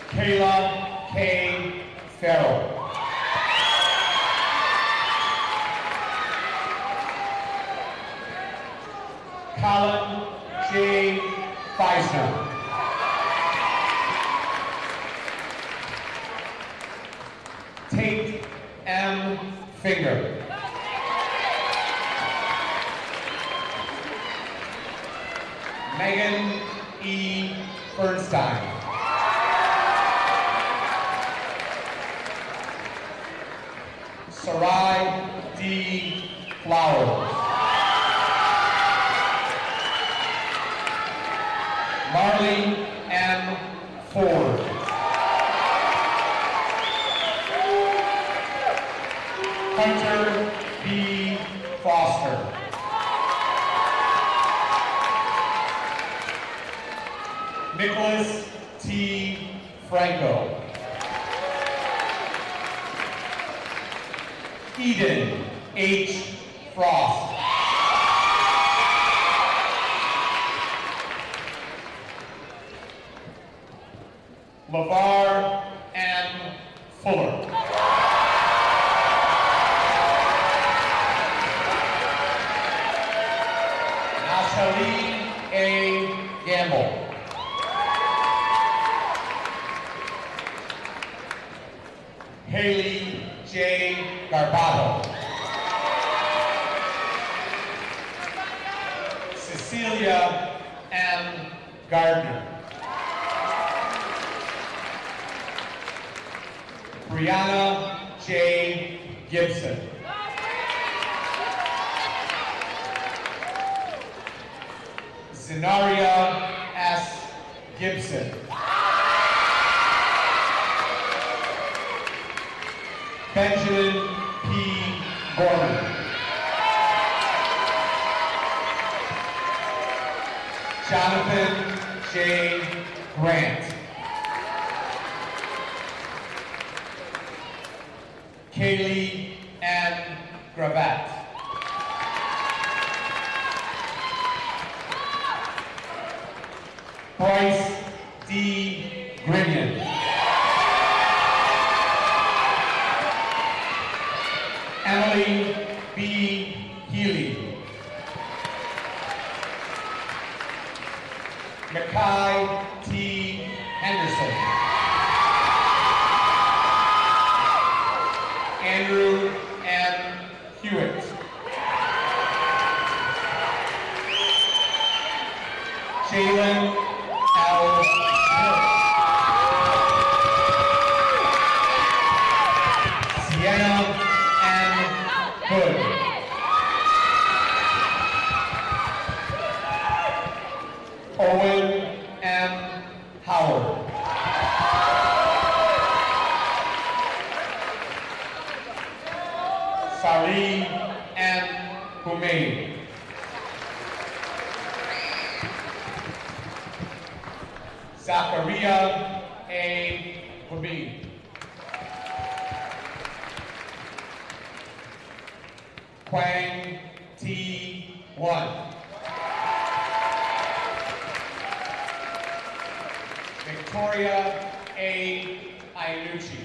Kayla K. Farrell. Colin J. Feisner. Tate M. Finger. Megan E. Bernstein. Sarai D. Flowers. Marley M. Ford. Hunter B. Foster. Nicholas T. Franco. Eden H. Frost. LeVar M. Fuller. Ashaleen A. Gamble. Haley J. Garbato. Cecilia M. Gardner. Brianna J. Gibson. Zenaria S. Gibson. Benjamin P. Gorman. Jonathan J. Grant. Kaylee M. Gravatt. Bryce D. Grinion. Emily B. Healy. Mackay T. Henderson. Jalen L. Smith. Sienna M. Hood. Owen M. Howard. Sari M. Humain. Zachariah A. Habib. Quang T. One. Victoria A. Iannucci.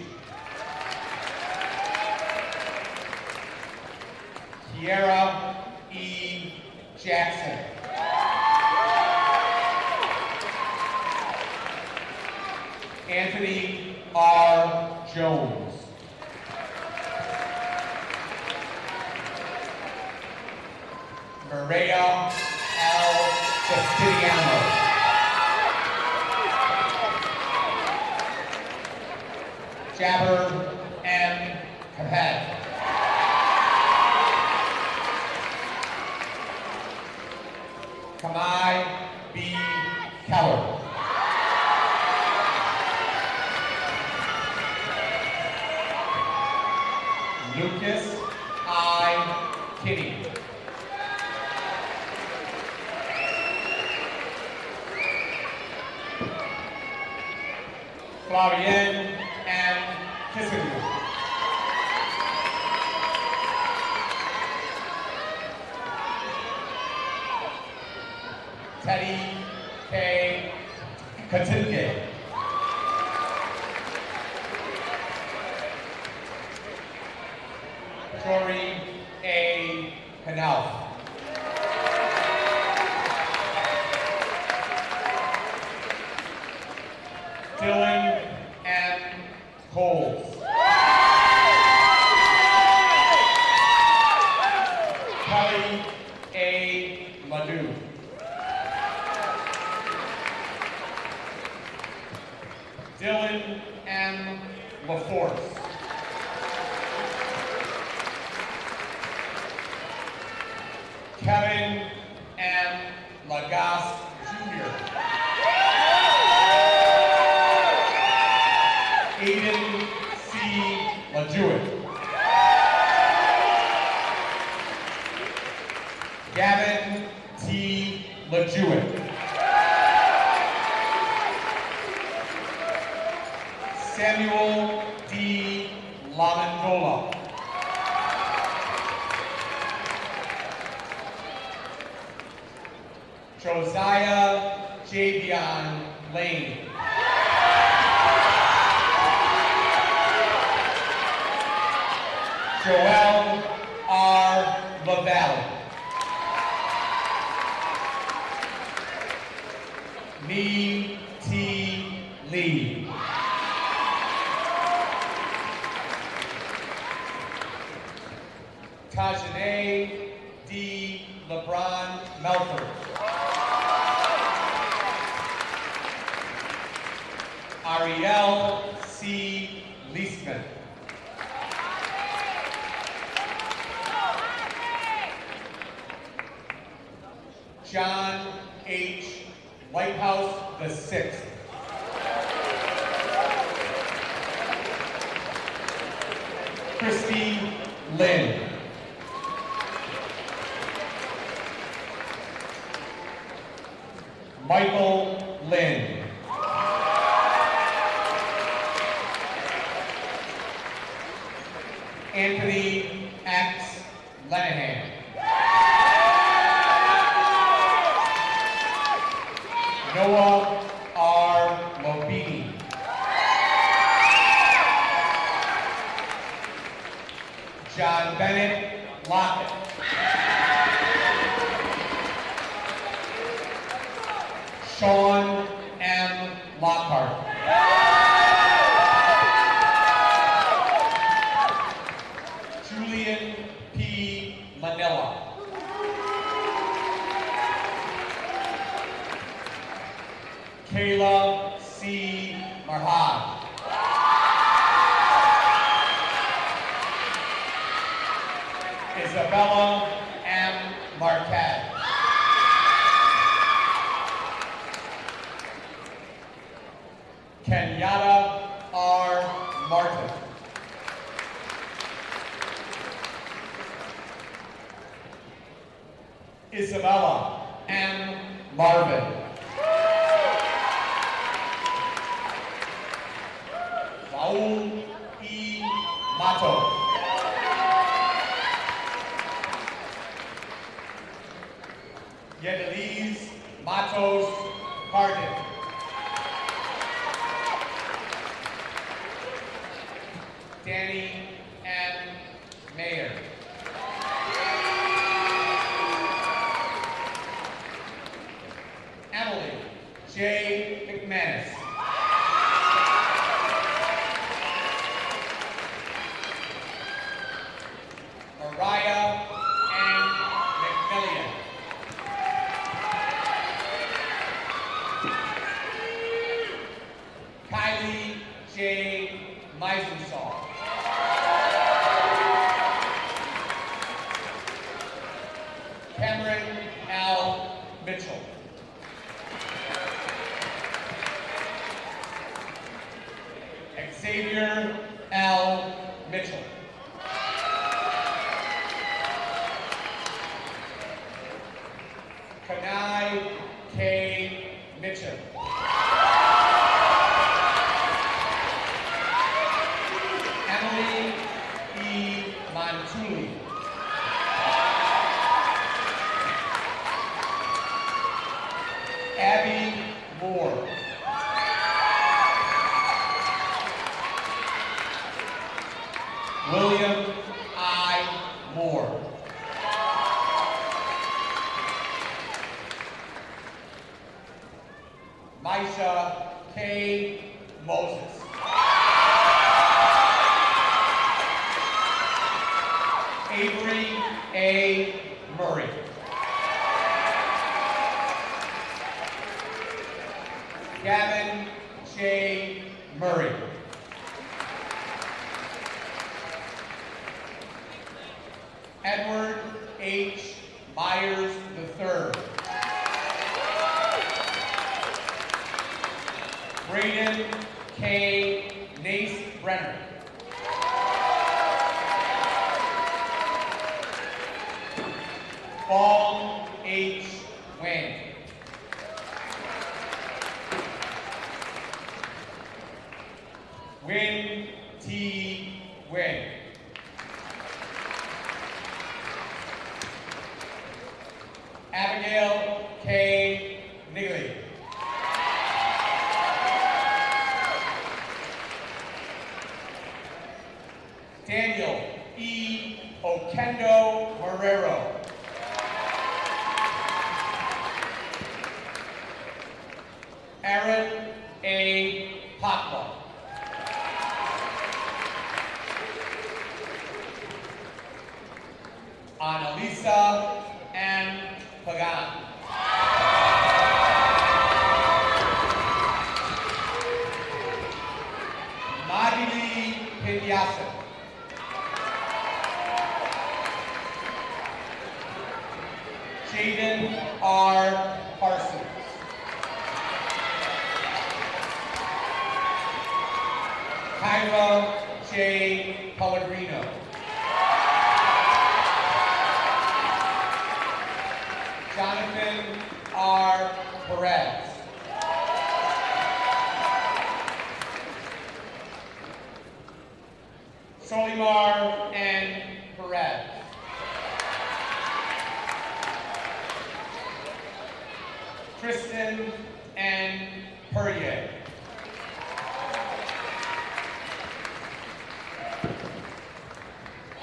Kiera E. Jackson. Anthony R. Jones. Maria L. Castigliano. Jabber M. Capet. Kamai B. Keller. Lucas I. Kinney. Flavienne M. Kissinger. Teddy K. Katinke. Jory A. Knauf. Dylan M. Coles. Kelly A. Ledoux. Dylan M. LaForce. Kevin M. Lagasse Jr. Aiden C. LaJewett. Gavin T. LaJewett. Samuel D. Lamandola. Josiah Javion Lane. Joel R. LaValle. Nee T. Lee. Tajane D. LeBron Melford. Ariel C. Leisman. John H. Whitehouse VI. Christy Lynn. Michael Lynn. Anthony X. Lenahan. Noah R. Lobini. John Bennett Lockett. Sean M. Lockhart. Julian P. Manila. Kayla C. Marhad. Isabella M. Marquette. Kenyatta R. Martin. Isabella M. Marvin. Raul E. Mato. Yedelise Matos Carden. Danny N. Mayer. Emily J. McManus. Mariah N. McMillian. Kylie J. Meisensall. Cameron L. Mitchell. Xavier L. Mitchell. Kanai K. Mitchell. Emily E. Montuli. Abby Moore. William I. Moore. Maisha K. Moses. Avery A. Murray. Gavin J. Murray. Edward H. Myers III. Braden K. Nace Brenner. Paul H. Wang. Win T. Win. Abigail K. Nigley. Daniel E. Okendo Marrero. Aaron A. Poplar. Annalisa M. Pagan. Madili Pinyasa. Jaden R. Parsons. Kyra J. Pellegrino. Jonathan R. Perez. Solimar N. Perez. Kristen N. Perrier.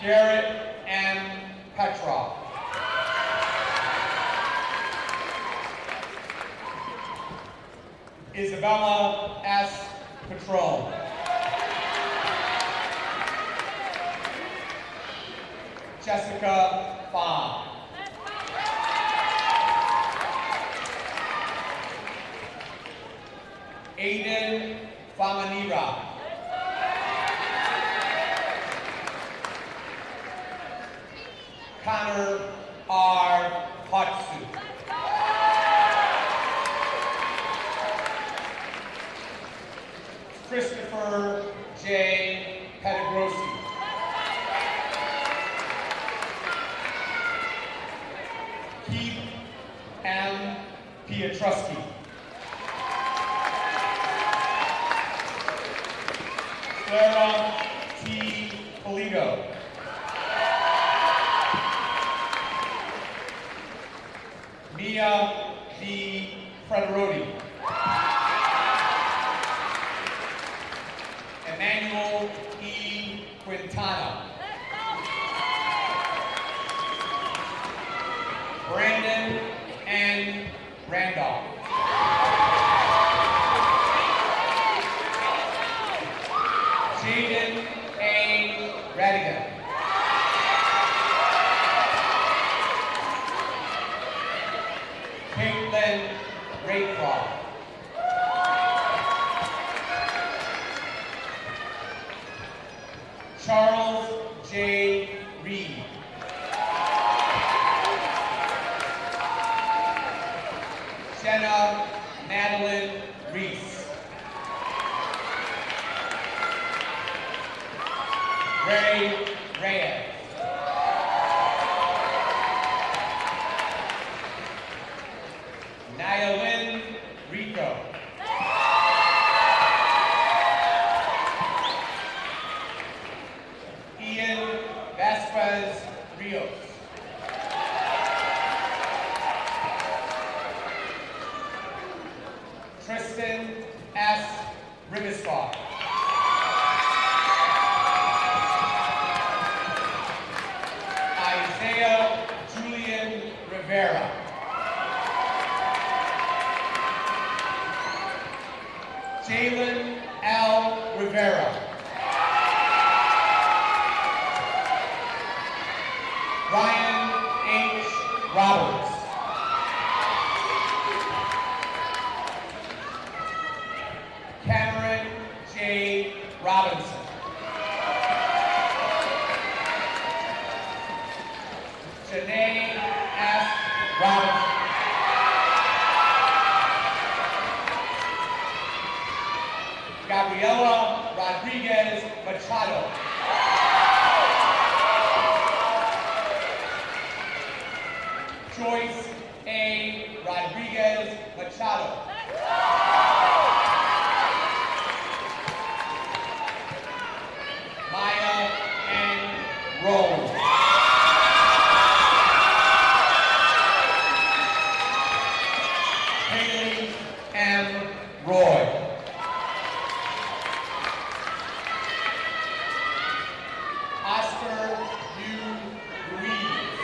Garrett M. Petrov. Isabella S. Patron. Jessica Pham. Aiden Famanira. Connor R. Hutsu. Christopher J. Petagrossi. Keith M. Pietrowski. Clara T. Polito. Mia D. Frederoti. Emmanuel E. Quintana. Brandon N. Randolph. Jaden A. Radigan. Caitlin Raycroft. Charles J. Reed. Jenna Madeline Reese. Ray Reyes. Nyalyn Rico. Ian Vasquez Rios. Tristan S. Rivistar. Isaiah Julian Rivera. Jalen L. Rivera. Ryan H. Roberts. Cameron J. Robinson. Janae S. Robinson. Gabriela Rodriguez Machado. Joyce A. Rodriguez Machado. Maya N. Rose. Haley M. Roy. Oscar U. Ruiz.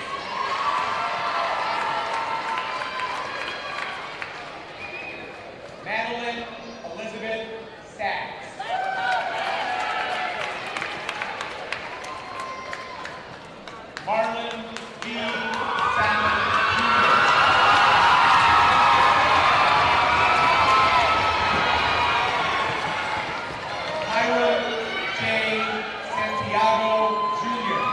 Madeline Elizabeth Sachs. Marlon D. Salmon Jr. Hiram J. Santiago Jr.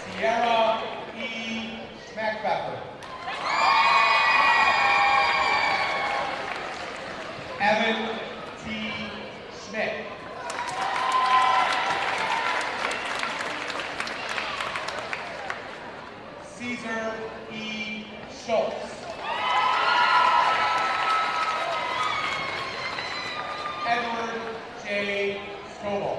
Sierra E. Schmackpepper. Evan T. Schmidt. Caesar E. Schultz. Edward J. Scoble.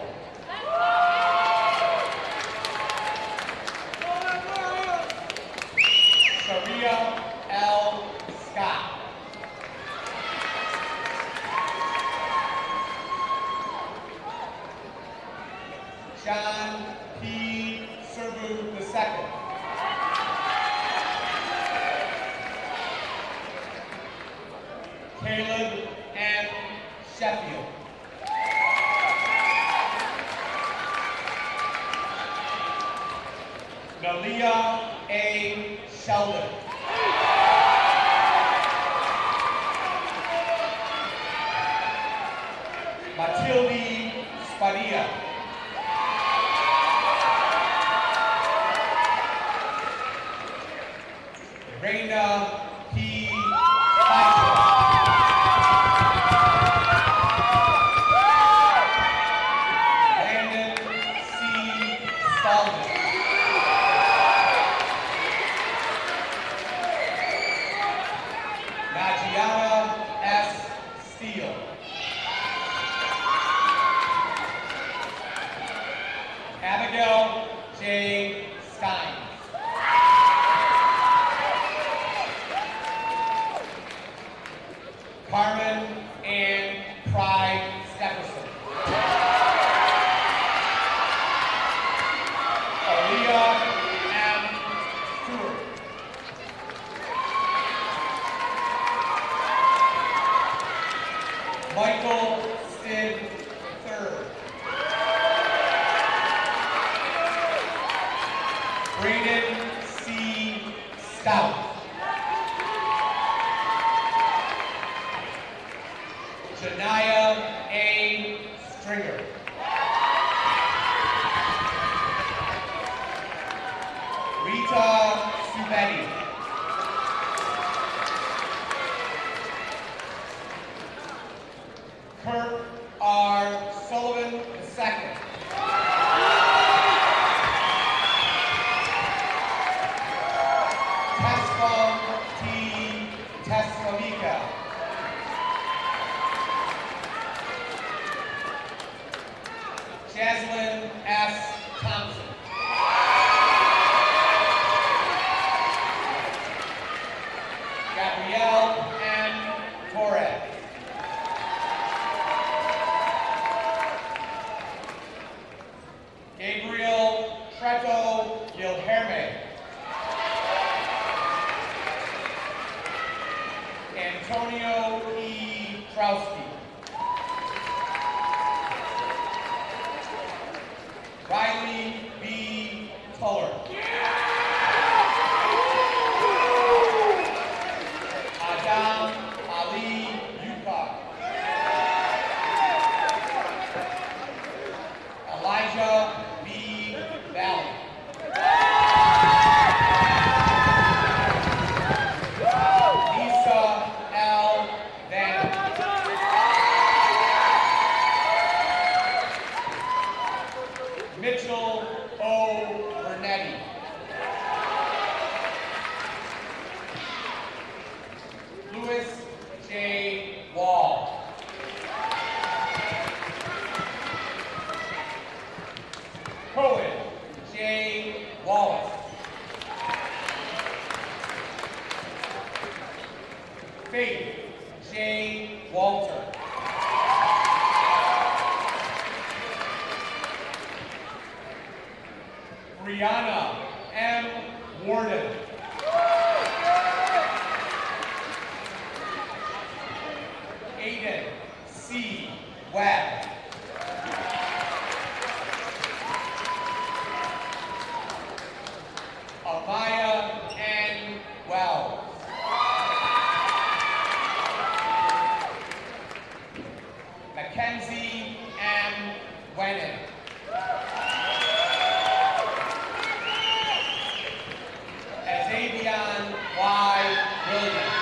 Sharia L. Scott. John P. Serbu II. Caleb M. Sheffield. Nalia A. Sheldon. Raina P. Feichel. Landon C. Spalding. Nagiana S. Steele. Abigail J. Stein. Carmen Ann Pride Stepperson. Aaliyah M. Stewart. Michael Sid III. Braden C. Stout. Janaya A. Stringer. Rita Subetti. Kurt R. Sullivan II. Tesla T. Teslavica. Jaslyn S. Thompson. Gabrielle M. Torres. Gabriel Treto Gilherme. Antonio E. Krauski. Riley B. Tuller. Adam Ali Yukar. Elijah B. Valley. Lisa L. Van. Mitchell O. Bernetti. Louis J. Wall. Cohen J. Wallace. Faith J. Walter. Brianna M. Warden. Aiden C. Webb. Amaya N. Wells. Mackenzie M. Wennon. Xavion Y. Williams.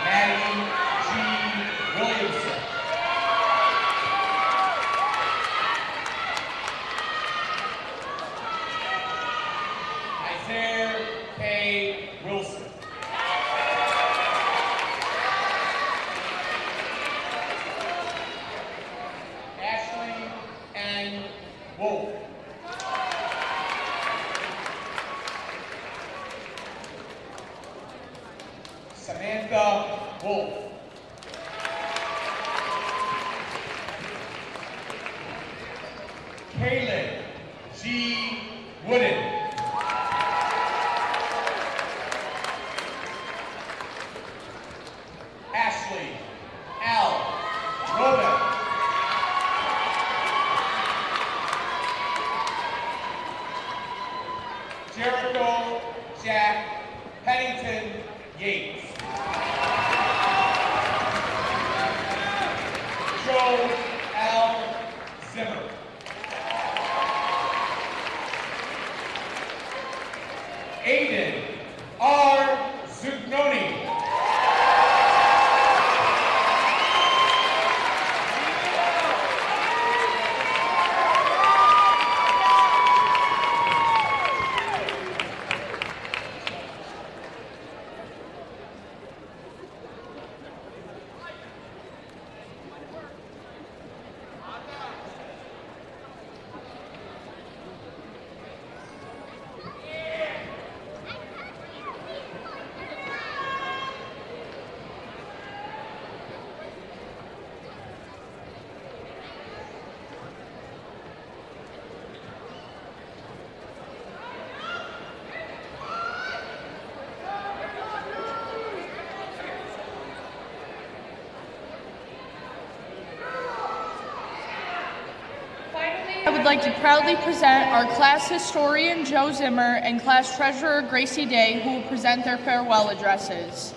Maddie G. Williamson. Isaiah K. Wilson. Ashley N. Wolf. Samantha Wolf. Kaylin G. Wooden. Ashley L. Roden. Jericho Jack Pennington Yates. Joe L. Zimmer. would like to proudly present our class historian, Joe Zimmer, and class treasurer, Gracie Day, who will present their farewell addresses.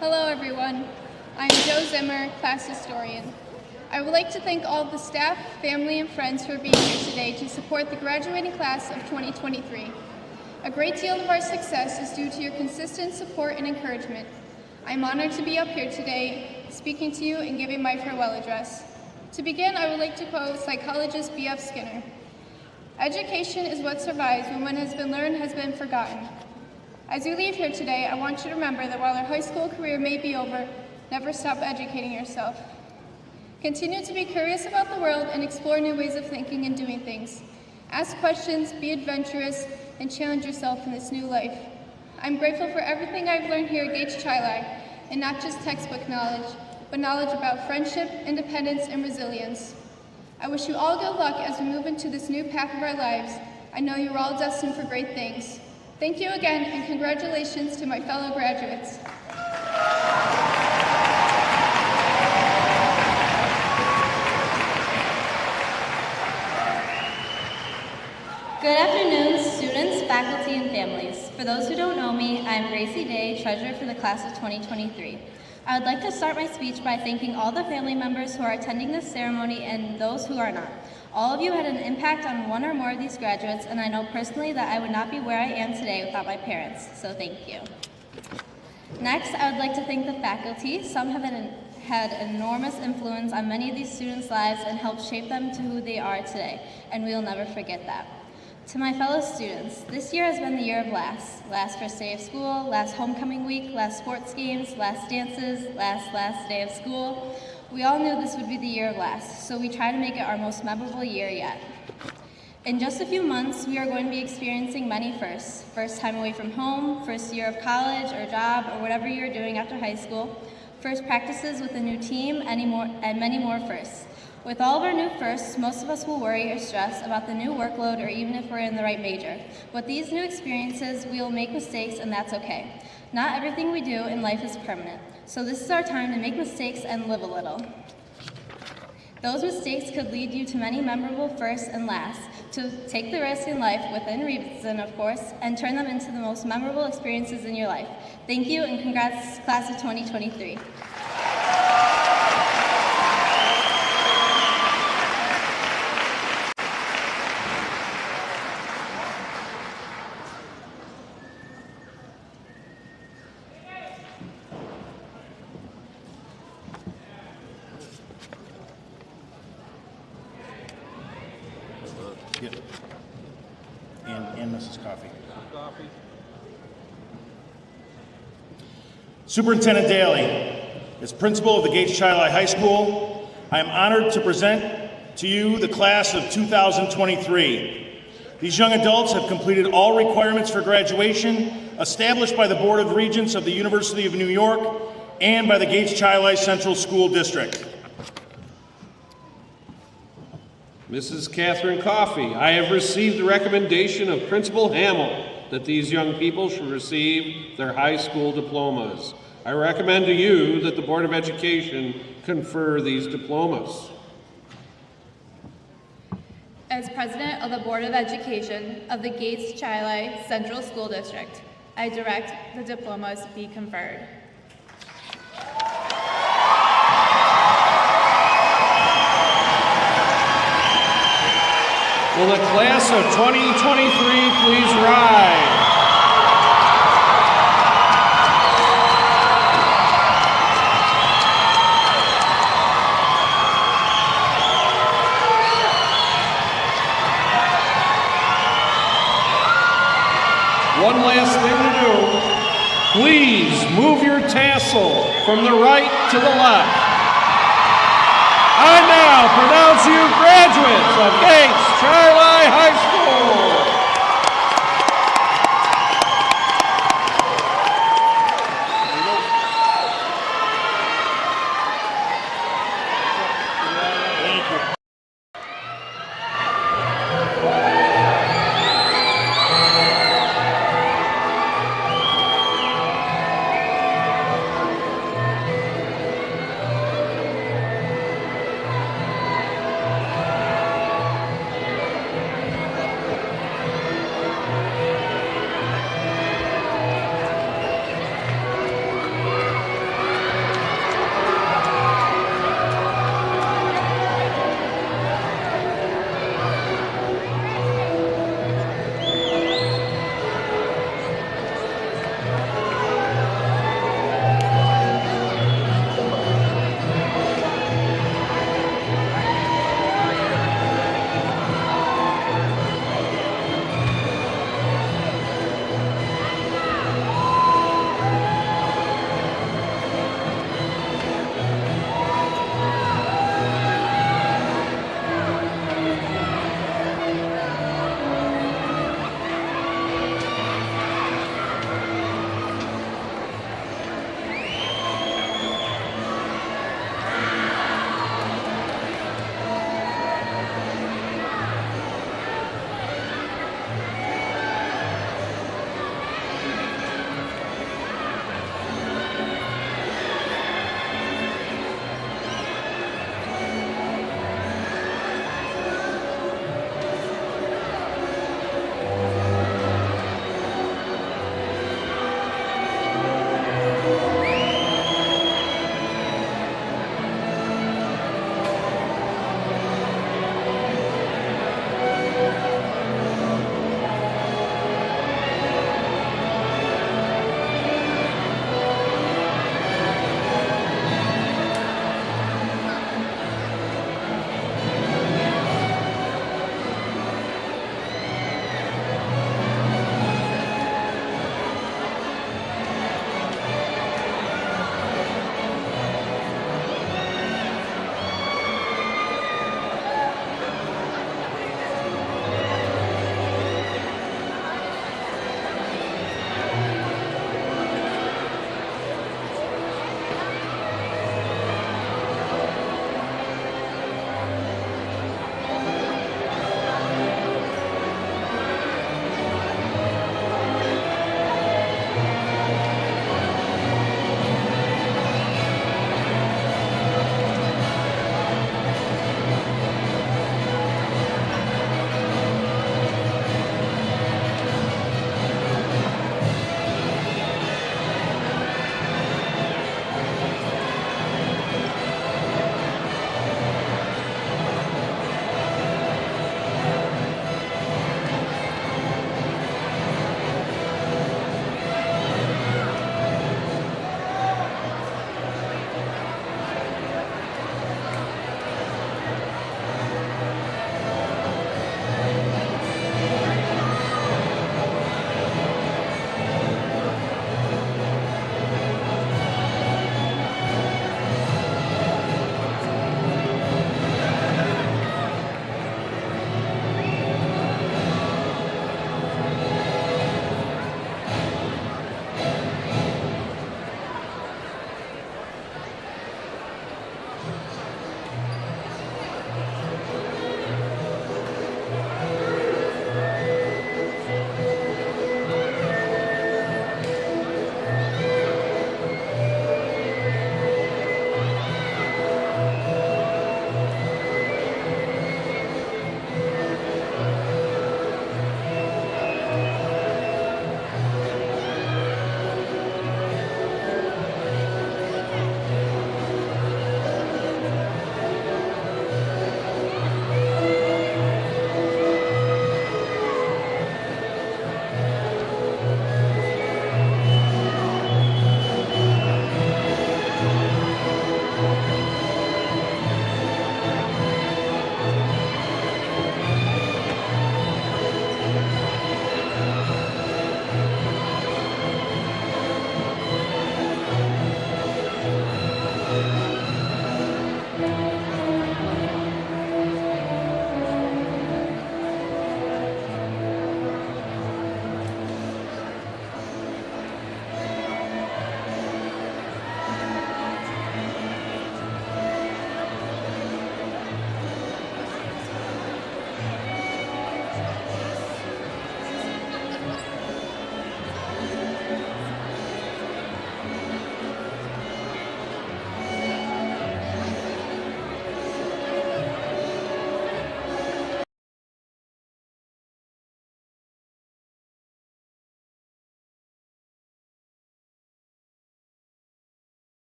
Hello everyone, I'm Joe Zimmer, class historian. I would like to thank all of the staff, family, and friends for being here today to support the graduating class of 2023. A great deal of our success is due to your consistent support and encouragement. I'm honored to be up here today speaking to you and giving my farewell address. To begin, I would like to quote psychologist B.F. Skinner. "Education is what survives when what has been learned has been forgotten." As you leave here today, I want you to remember that while our high school career may be over, never stop educating yourself. Continue to be curious about the world and explore new ways of thinking and doing things. Ask questions, be adventurous, and challenge yourself in this new life. I'm grateful for everything I've learned here at Gates Chi-Li, and not just textbook knowledge, but knowledge about friendship, independence, and resilience. I wish you all good luck as we move into this new path of our lives. I know you're all destined for great things. Thank you again, and congratulations to my fellow graduates. Good afternoon, students, faculty, and families. For those who don't know me, I'm Gracie Day, treasurer for the class of 2023. I would like to start my speech by thanking all the family members who are attending this ceremony and those who are not. All of you had an impact on one or more of these graduates, and I know personally that I would not be where I am today without my parents, so thank you. Next, I would like to thank the faculty. Some have had enormous influence on many of these students' lives and helped shape them to who they are today, and we will never forget that. To my fellow students, this year has been the year of last. Last first day of school, last homecoming week, last sports games, last dances, last day of school. We all knew this would be the year of last, so we tried to make it our most memorable year yet. In just a few months, we are going to be experiencing many firsts. First time away from home, first year of college or job or whatever you're doing after high school, first practices with a new team, and many more firsts. With all of our new firsts, most of us will worry or stress about the new workload or even if we're in the right major. With these new experiences, we will make mistakes, and that's okay. Not everything we do in life is permanent, so this is our time to make mistakes and live a little. Those mistakes could lead you to many memorable firsts and lasts, to take the risk in life, within reason of course, and turn them into the most memorable experiences in your life. Thank you, and congrats, class of 2023. Yep. And Mrs. Coffee. Superintendent Daly, as principal of the Gates Chi-Li High School, I am honored to present to you the class of 2023. These young adults have completed all requirements for graduation established by the Board of Regents of the University of New York and by the Gates Chi-Li Central School District. Mrs. Catherine Coffey, I have received the recommendation of Principal Hamill that these young people should receive their high school diplomas. I recommend to you that the Board of Education confer these diplomas. As president of the Board of Education of the Gates Chi-Li Central School District, I direct the diplomas be conferred. Will the class of 2023 please rise? from the right to the left. I now pronounce you graduates of Gates Charlie High School.